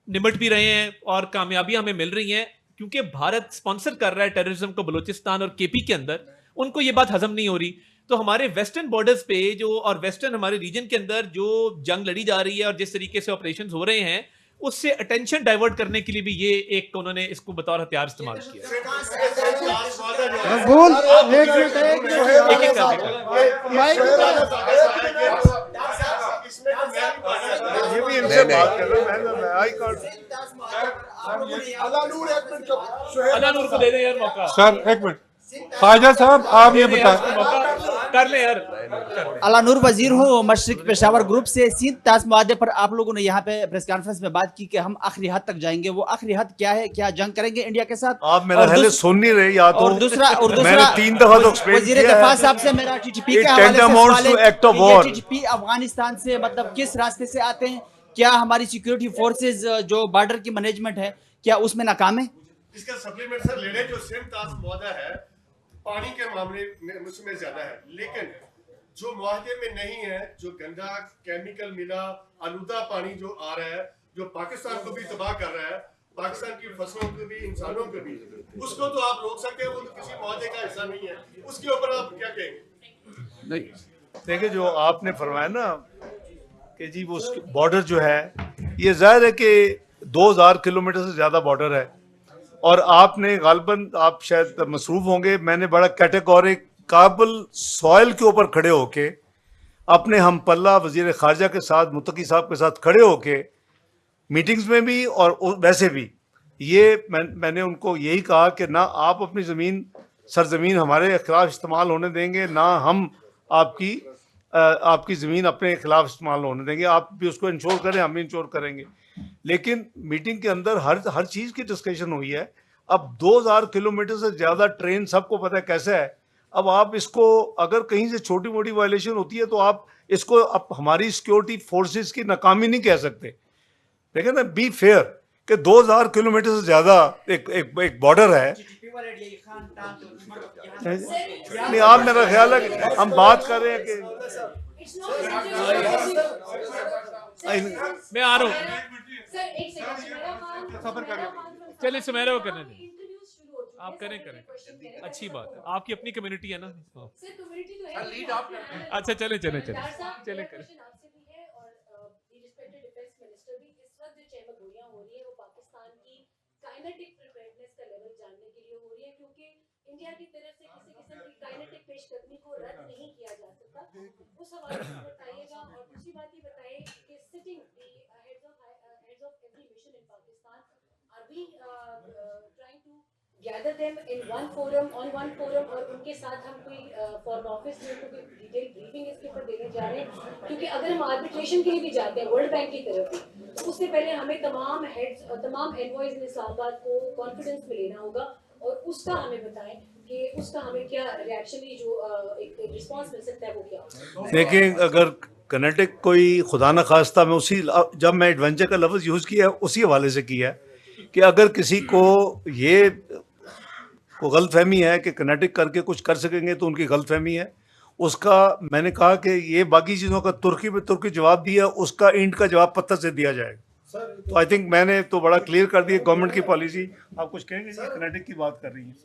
निमट भी रहे हैं, और कामयाबियां हमें मिल रही हैं, क्योंकि भारत स्पॉन्सर कर रहा है टेररिज्म को बलूचिस्तान और केपी के अंदर। उनको ये बात हजम नहीं हो रही, तो हमारे वेस्टर्न बॉर्डर्स पे जो, और वेस्टर्न हमारे रीजन के अंदर जो जंग लड़ी जा रही है और जिस तरीके से ऑपरेशन हो रहे हैं, उससे अटेंशन डाइवर्ट करने के लिए भी ये एक उन्होंने इसको बतौर हथियार इस्तेमाल किया। अलानूर को दे दें यार मौका। सर एक मिनट, ख्वाजा साहब आप ये बताएं, कर ले यार। अलानूर वजीर हूँ मशरिक पेशावर ग्रुप से। सिंध ताश मुआहदे पर आप लोगों ने यहाँ पे प्रेस कॉन्फ्रेंस में बात की कि हम आखिरी हद तक जाएंगे, वो आखिरी हद क्या है? क्या जंग करेंगे इंडिया के साथ? आप मेरा पहले सुन नहीं रहे, या तो और दूसरा मैंने 3 दफा तो एक्सप्लेन वजीर किया दिफा है। साहब से मेरा टीटीपी के हवाले से सवाल है, टीटीपी अफगानिस्तान से मतलब किस रास्ते से आते हैं? क्या हमारी सिक्योरिटी फोर्सेज जो बॉर्डर की मैनेजमेंट है, क्या उसमें नाकाम है? इसका सप्लीमेंट सर ले लें, जो सिंध ताश मुआहदा है पानी के मामले में उसमें ज्यादा है, लेकिन जो मुआहदे में नहीं है, जो गंदा केमिकल मिला आलूदा पानी जो आ रहा है, जो पाकिस्तान को भी तबाह कर रहा है, पाकिस्तान की फसलों को भी, इंसानों को भी, उसको तो आप रोक सकते हैं, वो तो किसी मुआहदे का हिस्सा नहीं है। उसके ऊपर आप क्या कहेंगे? नहीं देखिए, जो आपने फरमाया ना कि जी वो बॉर्डर जो है, ये जाहिर है कि 2000 किलोमीटर से ज़्यादा बॉर्डर है, और आपने गालबन आप शायद मसरूफ़ होंगे, मैंने बड़ा कैटेगोरिक काबुल सॉइल के ऊपर खड़े होके अपने हम पल्ला वज़ीर ख़ारजा के साथ, मुत्तकी साहब के साथ खड़े होके मीटिंग्स में भी और वैसे भी ये मैंने उनको यही कहा कि ना आप अपनी ज़मीन सरजमीन हमारे खिलाफ इस्तेमाल होने देंगे, ना हम आपकी ज़मीन अपने खिलाफ इस्तेमाल होने देंगे। आप भी उसको इंश्योर करें, हम भी इंश्योर करेंगे। लेकिन मीटिंग के अंदर हर चीज़ की डिस्कशन हुई है। अब 2000 किलोमीटर से ज़्यादा ट्रेन, सबको पता है कैसे है। अब आप इसको अगर कहीं से छोटी मोटी वायलेशन होती है तो आप इसको अब हमारी सिक्योरिटी फोर्सेस की नाकामी नहीं कह सकते। देखें ना, बी फेयर कि 2000 किलोमीटर से ज़्यादा एक बॉर्डर है। नहीं, आप, मेरा ख्याल है कि हम बात कर रहे हैं कि मैं आ रहा हूँ, चलिए सुमेरा को करने दें, आप करें अच्छी बात है, आपकी अपनी कम्युनिटी है ना। अच्छा चले करें। इंडिया की तरफ से किसी किस्म की काइनेटिक पेशकदमी को रद्द नहीं किया जा सकता, उस हवाले से बताइएगा। और दूसरी बात ये बताइए कि sitting the heads of every mission in Pakistan, are we trying to gather them in one forum और उनके साथ हम कोई फॉरेन ऑफिस में कोई डिटेल ब्रीफिंग इसके ऊपर देने जा रहे हैं, क्योंकि अगर हम आर्बिट्रेशन के लिए भी जाते हैं वर्ल्ड बैंक की तरफ भी, तो उससे पहले हमें तमाम एनवॉयज इन इस्लामाबाद को कॉन्फिडेंस में लेना होगा और उसका हमें बताएं कि उसका हमें क्या रिएक्शन जो एक रिस्पांस मिल सकता है वो क्या होगा। देखिए, अगर कनेटिक कोई खुदा न खास्ता, मैं जब मैं एडवेंचर का लफ्ज़ यूज़ किया उसी हवाले से किया है कि अगर किसी को ये गलतफहमी है कि कनेटिक करके कुछ कर सकेंगे तो उनकी गलतफहमी है। उसका मैंने कहा कि ये बाकी चीज़ों का तुर्की में तुर्की जवाब दिया, उसका इंड का जवाब पत्थर से दिया जाएगा। तो आई थिंक मैंने तो बड़ा क्लियर कर दिया गवर्नमेंट की पॉलिसी। आप कुछ कहेंगे? कनेटिक की बात कर रही हैं।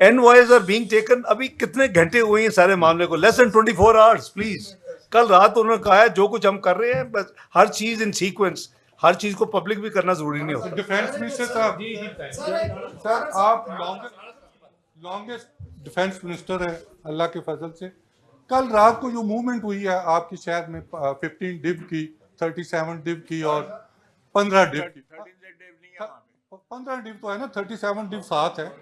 Envoys are being taken. अभी कितने घंटे हुए हैं सारे मामले को? Less than 24 hours please. कल रात उन्होंने कहा है जो कुछ हम कर रहे हैं, बस हर चीज इन सीक्वेंस, हर चीज को पब्लिक भी करना जरूरी नहीं होता। डिफेंस मिनिस्टर साहब, सर आप लॉन्गेस्ट डिफेंस मिनिस्टर है अल्लाह के फजल से। कल रात को जो मूवमेंट हुई है आपके शहर में 15 डिव की, 37 डिव की और 15 डिव की, 15 डिव तो है ना, 37 डिव साथ है।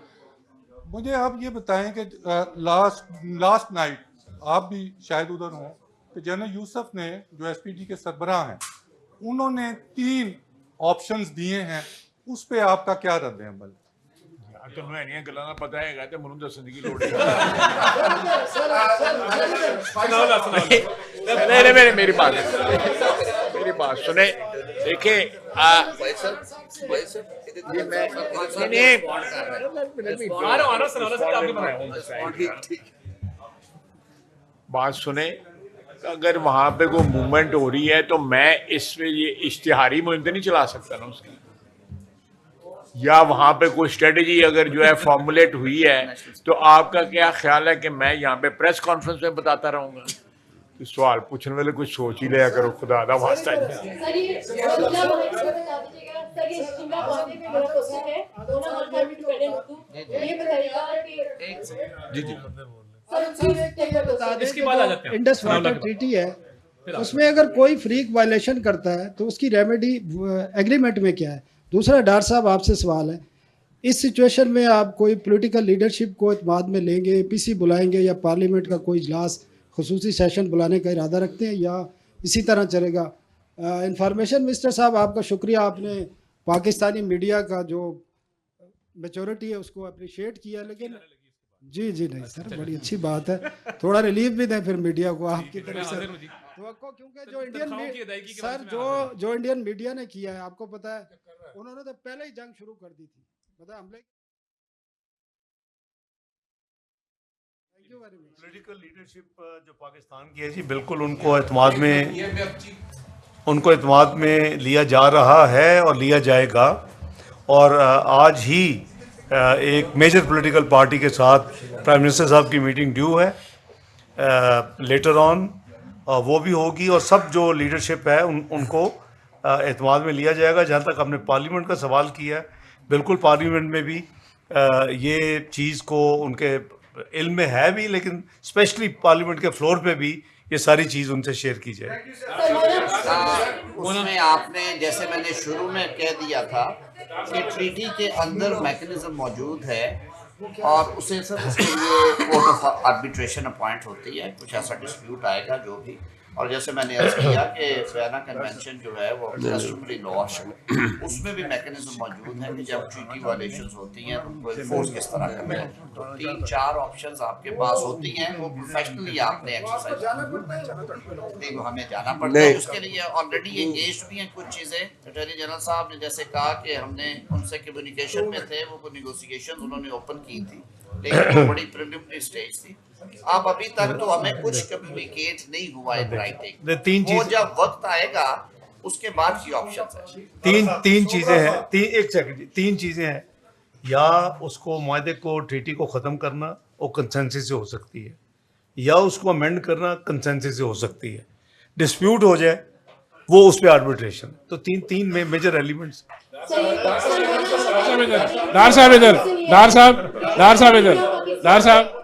मुझे आप ये बताएं कि लास्ट नाइट आप भी शायद उधर हों कि जनरल यूसुफ ने, जो एसपीजी के सरबराह हैं, उन्होंने 3 ऑप्शंस दिए हैं, उस पे आपका क्या रद्द अमल? तो मैं नहीं गल्ला ना पता है तो मुझे दसने की लोड़ है। मेरी बात सुने। देखिए बात सुने, अगर वहां पे कोई मूवमेंट हो रही है तो मैं इसमें ये इश्तिहारी मुहिम नहीं चला सकता ना उसकी, या वहां पे कोई स्ट्रेटेजी अगर जो है फॉर्मुलेट हुई है तो आपका क्या ख्याल है कि मैं यहाँ पे प्रेस कॉन्फ्रेंस में बताता रहूंगा? तो सवाल पूछने वाले कुछ सोच ही लिया करो, खुदा दा वास्ता। जी इसके बाद आ जाते हैं। इंडस वाटर ट्रीटी है, उसमें अगर कोई फ्रीक वायलेशन करता है तो उसकी रेमेडी एग्रीमेंट में क्या है? दूसरा, डॉक्टर साहब आपसे सवाल है, इस सिचुएशन में आप कोई पॉलिटिकल लीडरशिप को इत्माद में लेंगे, पीसी बुलाएंगे या पार्लियामेंट का कोई इजलास खुसूसी सेशन बुलाने का इरादा रखते हैं या इसी तरह चलेगा? इंफॉर्मेशन मिनिस्टर साहब, आपका शुक्रिया, आपने पाकिस्तानी मीडिया का जो मेचोरिटी है उसको अप्रिशिएट किया, लेकिन जी नहीं सर, बड़ी अच्छी बात है, थोड़ा रिलीफ भी दें फिर मीडिया को आपकी तरफ से। क्योंकि जो इंडियन मीडिया ने किया है, आपको पता है, उन्होंने तो पहले ही जंग शुरू कर दी थी, पता है हमले। Thank you very much. Political leadership जो पाकिस्तान की है जी, बिल्कुल उनको एतमाद में लिया जा रहा है और लिया जाएगा। और आज ही एक मेजर पॉलिटिकल पार्टी के साथ प्राइम मिनिस्टर साहब की मीटिंग ड्यू है लेटर ऑन, वो भी होगी और सब जो लीडरशिप है उनको एतमाद में लिया जाएगा। जहाँ तक हमने पार्लियामेंट का सवाल किया है, बिल्कुल पार्लियामेंट में भी ये चीज़ को उनके इल्म में है भी, लेकिन स्पेशली पार्लियामेंट के फ्लोर पे भी ये सारी चीज़ उनसे शेयर की जाए। उसमें आपने, जैसे मैंने शुरू में कह दिया था कि ट्रीटी के अंदर मैकेनिज्म मौजूद है और उसे उसके लिए कोर्ट ऑफ आर्बिट्रेशन अपॉइंट होती है, कुछ ऐसा डिस्प्यूट आएगा जो भी, और जैसे मैंने अर्ज किया कि वियना कन्वेंशन जो है वो कस्टमरी लॉ है, उसमें भी मैकेनिज्म मौजूद है कि जब ट्रीटी वायलेशंस होती हैं तो एनफोर्स किस तरह करना है। तो 3-4 ऑप्शंस आपके पास होती हैं, वो प्रोफेशनली आपने एक्सरसाइज हमें जाना पड़ता है, उसके लिए ऑलरेडी एंगेज भी हैं कुछ चीज़ें। अटॉर्नी जनरल साहब ने जैसे कहा कि हमने उनसे कम्युनिकेशन में थे, वो नेगोशिएशन उन्होंने ओपन की थी, लेकिन वो बड़ी प्रिलिमिनरी स्टेज थी। अब अभी तक तो हमें कुछ कम्युनिकेट नहीं हुआ है राइटिंग। वो जब वक्त आएगा उसके बाद की ऑप्शंस है। तीन चीजें हैं, एक सेकंड, 3 चीजें हैं। या उसको मुआहदे को, ट्रीटी को ख़त्म करना वो कंसेंसस से हो सकती है, या उसको अमेंड करना कंसेंसस से हो सकती है। डिस्प्यूट हो जाए वो उस पर आर्बिट्रेशन। तो तीन मेजर एलिमेंट्स। डार साहब इधर, डार साहब इधर, डार साहब।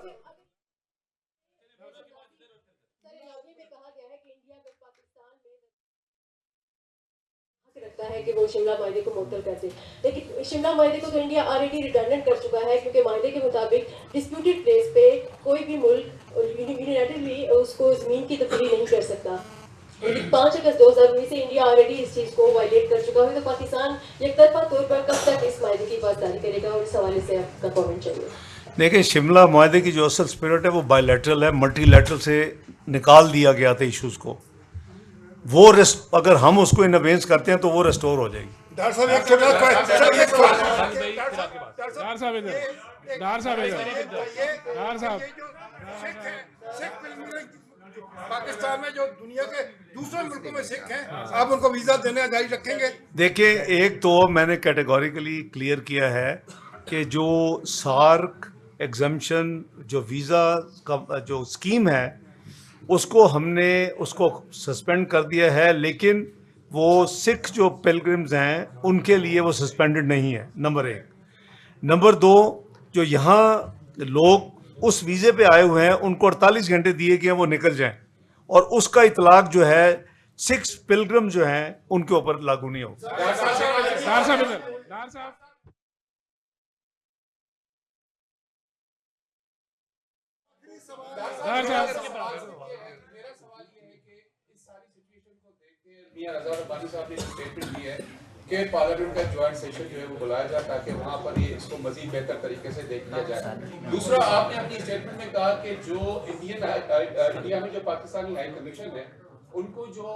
है कि वो शिमला माहदे को मुअत्तल कर दे, लेकिन शिमला माहदे को तो इंडिया ऑलरेडी रिटर्न कर चुका है, क्योंकि माहदे के मुताबिक डिस्प्यूटेड प्लेस पे कोई भी मुल्क यूनिलैटरली उसको ज़मीन की तब्दीली नहीं कर सकता। 5 अगस्त 2019 से इंडिया ऑलरेडी इस चीज़ को वायलेट कर चुका है। तो पाकिस्तान एकतरफा तौर पर कब तक इस माहदे की पासदारी करेगा, और इस हवाले से आपका कमेंट चाहिए। देखिए, शिमला माहदे की जो असल स्पिरिट है वो बायलैटरल है, मल्टीलैटरल से निकाल दिया गया था इश्यूज़ को। वो अगर हम उसको इन अबेंस करते हैं तो वो रेस्टोर हो जाएगी। पाकिस्तान में जो दुनिया के दूसरे मुल्कों में सिख हैं, आप उनको वीजा देने जारी रखेंगे? देखिए, एक तो मैंने कैटेगोरिकली क्लियर किया है कि जो सार्क एग्जम्पशन, जो वीज़ा का जो स्कीम है, उसको हमने उसको सस्पेंड कर दिया है, लेकिन वो सिख जो पिलग्रिम्स हैं उनके लिए वो सस्पेंडेड नहीं है, नंबर 1। नंबर 2, जो यहाँ लोग उस वीज़े पे आए हुए हैं उनको 48 घंटे दिए गए वो निकल जाएं, और उसका इतलाक जो है 6 पिलग्रिम जो हैं उनके ऊपर लागू नहीं होगा। कि पार्लियामेंट का ज्वाइंट सेशन जो है वो बुलाया जाए ताकि वहाँ पर ये इसको मजीद बेहतर तरीके से देख लिया जाए। दूसरा, आपने अपनी स्टेटमेंट में कहा कि जो इंडिया में जो पाकिस्तानी हाई कमीशन है उनको जो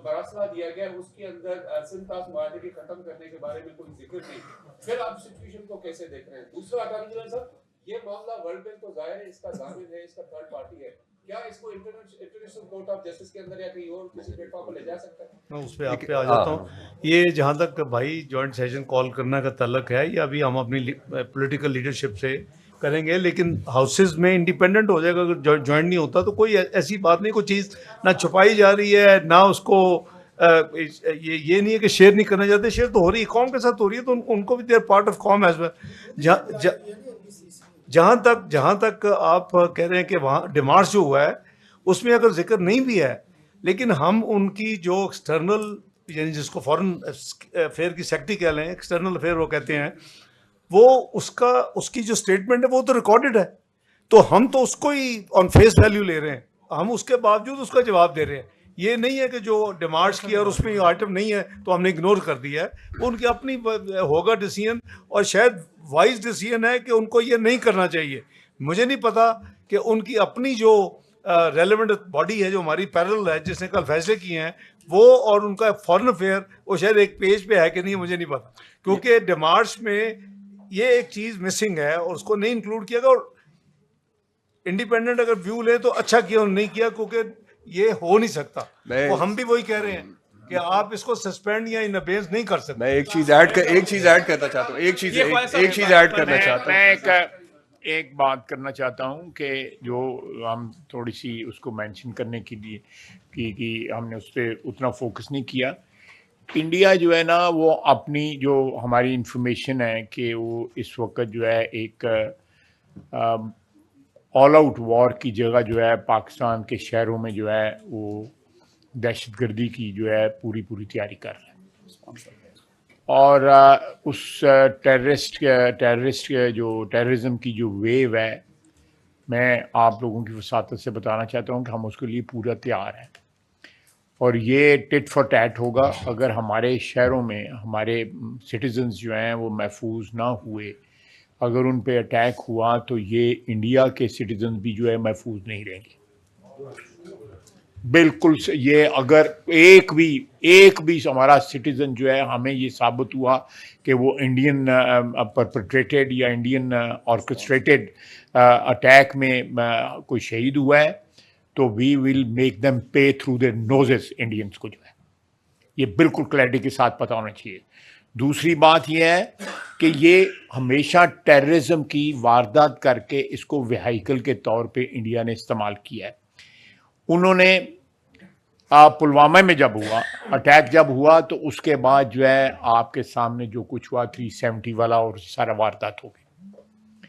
मरासला दिया गया उसके अंदर सिंतास मुआहदे के खत्म करने के बारे में कोई जिक्र नहीं, फिर आप सिचुएशन को कैसे देख रहे हैं? दूसरा, अटॉर्नी जनरल साहब, ये मामला वर्ल्ड बैंक तो जाहिर है इसका जामिन है, इसका थर्ड पार्टी है, क्या इसको इंटरनेशनल कोर्ट ऑफ जस्टिस के अंदर या कहीं और किसी प्लेटफॉर्म पर ले जा सकता है? मैं उस पर आप पे आ जाता हूँ। ये जहाँ तक भाई जॉइंट सेशन कॉल करने का तल्लक है, ये अभी हम अपनी पॉलिटिकल लीडरशिप से करेंगे, लेकिन हाउसेज में इंडिपेंडेंट हो जाएगा। अगर जॉइंट नहीं होता तो कोई ऐसी बात नहीं, कोई चीज़ ना छुपाई जा रही है, ना उसको ये नहीं है कि शेयर नहीं करना चाहते, शेयर तो हो रही है, कौम के साथ हो रही है, तो उनको भी their part of comm as well. जहाँ तक आप कह रहे हैं कि वहाँ डिमार्च जो हुआ है उसमें अगर जिक्र नहीं भी है, लेकिन हम उनकी जो एक्सटर्नल, यानी जिसको फॉरेन अफेयर की सेक्रेटरी कह लें, एक्सटर्नल अफेयर वो कहते हैं, वो उसकी जो स्टेटमेंट है वो तो रिकॉर्डेड है, तो हम तो उसको ही ऑन फेस वैल्यू ले रहे हैं, हम उसके बावजूद उसका जवाब दे रहे हैं। ये नहीं है कि जो डिमांड्स किया और उसमें आइटम नहीं है तो हमने इग्नोर कर दिया है, वो उनकी अपनी होगा डिसीजन, और शायद वाइज डिसीजन है कि उनको ये नहीं करना चाहिए। मुझे नहीं पता कि उनकी अपनी जो रेलेवेंट बॉडी है जो हमारी पैरेलल है जिसने कल फैसले किए हैं, वो और उनका फॉरेन अफेयर वो शायद एक पेज पे है कि नहीं, मुझे नहीं पता, क्योंकि डिमांड्स में ये एक चीज़ मिसिंग है और उसको नहीं इंक्लूड किया गया। और इंडिपेंडेंट अगर व्यू ले तो अच्छा किया और नहीं किया, क्योंकि ये हो नहीं सकता। तो हम भी वही कह रहे हैं कि आप इसको सस्पेंड या इन अबेंस नहीं कर सकते। मैं एक चीज ऐड करना चाहता हूँ, एक चीज ऐड करना चाहता हूँ। मैं एक बात करना चाहता हूँ कि जो हम थोड़ी सी उसको मेंशन करने के लिए कि हमने उस पर उतना फोकस नहीं किया। इंडिया जो है ना, वो अपनी जो हमारी इंफॉर्मेशन है कि वो इस वक्त जो है एक ऑल आउट वॉर की जगह जो है पाकिस्तान के शहरों में जो है वो दहशतगर्दी की जो है पूरी तैयारी कर रहा है, और उस टेररिस्ट जो टेररिज्म की जो वेव है, मैं आप लोगों की वसातत से बताना चाहता हूँ कि हम उसके लिए पूरा तैयार हैं। और ये टिट फॉर टैट होगा अगर हमारे शहरों में हमारे सिटीजन्स जो हैं वो महफूज ना हुए, अगर उन पे अटैक हुआ तो ये इंडिया के सिटीजन्स भी जो है महफूज नहीं रहेंगे। बिल्कुल ये अगर एक भी हमारा सिटीजन जो है हमें ये साबित हुआ कि वो इंडियन परपेट्रेटेड या इंडियन ऑर्केस्ट्रेटेड अटैक में कोई शहीद हुआ है तो वी विल मेक देम पे थ्रू देयर नोजेस। इंडियंस को जो है ये बिल्कुल क्लैरिटी के साथ पता होना चाहिए। दूसरी बात यह है कि ये हमेशा टेररिज्म की वारदात करके इसको व्हीकल के तौर पे इंडिया ने इस्तेमाल किया है। उन्होंने पुलवामा में जब हुआ अटैक जब हुआ तो उसके बाद जो है आपके सामने जो कुछ हुआ 370 वाला और सारा वारदात हो गई।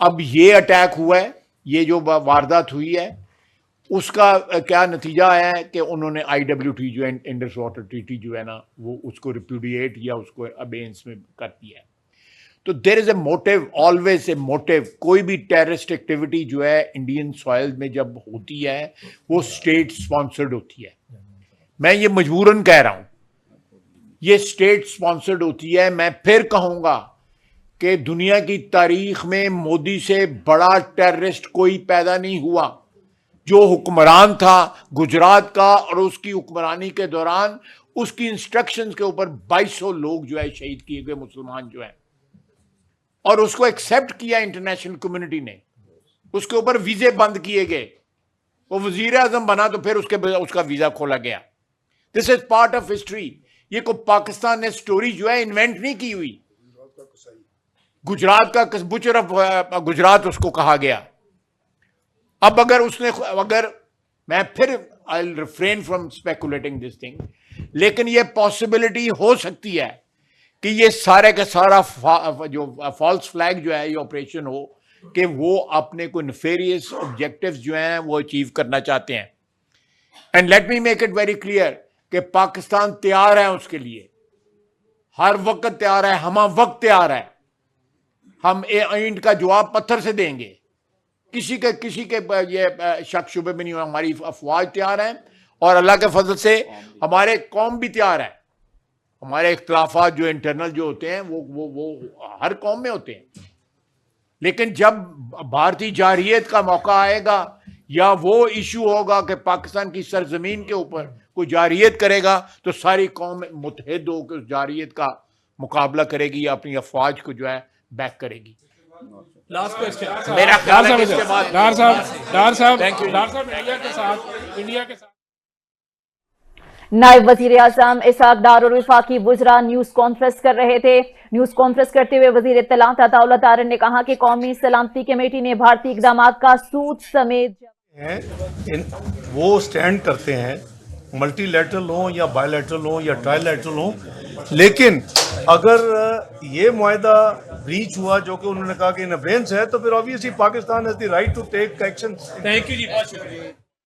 अब ये अटैक हुआ है, ये जो वारदात हुई है उसका क्या नतीजा है कि उन्होंने IWT जो है इंडस वाटर ट्रीटी जो है ना वो उसको रिप्यूडिएट या उसको अबेंस में कर दिया है। तो there is a motive, always a motive. कोई भी टेररिस्ट एक्टिविटी जो है इंडियन सॉइल में जब होती है वो स्टेट स्पॉन्सर्ड होती है। मैं ये मजबूरन कह रहा हूं, ये स्टेट स्पॉन्सर्ड होती है। मैं फिर कहूंगा कि दुनिया की तारीख में मोदी से बड़ा टेररिस्ट कोई पैदा नहीं हुआ। जो हुक्मरान था गुजरात का और उसकी हुक्मरानी के दौरान उसकी इंस्ट्रक्शंस के ऊपर 2200 लोग जो है शहीद किए गए मुसलमान जो हैं, और उसको एक्सेप्ट किया इंटरनेशनल कम्युनिटी ने। उसके ऊपर वीजे बंद किए गए, वो वजीर आजम बना तो फिर उसका वीजा खोला गया। This is part of history. ये को पाकिस्तान ने स्टोरी जो है इन्वेंट नहीं की हुई। गुजरात का बुचर ऑफ गुजरात उसको कहा गया। अब अगर मैं फिर I will refrain from speculating this thing, लेकिन ये पॉसिबिलिटी हो सकती है कि ये सारे का सारा जो फॉल्स फ्लैग जो है ये ऑपरेशन हो कि वो अपने को नेफेरियस ऑब्जेक्टिव्स जो हैं वो अचीव करना चाहते हैं। And let me make it very clear कि पाकिस्तान तैयार है उसके लिए, हर वक्त तैयार है, हम वक्त तैयार है। हम ईंट का जवाब पत्थर से देंगे। किसी के ये शक शुबे में नहीं हो। हमारी अफवाज तैयार है और अल्लाह के फजल से हमारे कौम भी तैयार है। हमारे इख्तलाफात जो इंटरनल जो होते हैं वो हर कौम में होते हैं, लेकिन जब भारतीय जारहियत का मौका आएगा या वो इशू होगा कि पाकिस्तान की सरजमीन के ऊपर कोई जारहियत करेगा तो सारी कौम मुतहद होकर उस जारहियत का मुकाबला करेगी या अपनी अफवाज को जो है बैक करेगी। लास्ट क्वेश्चन मेरा ख्याल है कि इसके बाद डार साहब इंडिया के साथ नायब वजीर आजम इसहाक डार और वफाकी वुज़रा न्यूज कॉन्फ्रेंस कर रहे थे। न्यूज कॉन्फ्रेंस करते हुए वजीर इत्तलात अताउल्लाह तारन ने कहा कि कौमी सलामती कमेटी ने भारतीय इकदाम का सूद समेत वो स्टैंड करते हैं, मल्टीलैटरल हो या बायलैटरल हो या ट्राइलैटरल हो, लेकिन अगर ये मुआहदा ब्रीच हुआ जो कि उन्होंने कहा कि इन अबेंस है तो फिर obviously Pakistan has the right to take action. Thank you ji, बहुत शुक्रिया।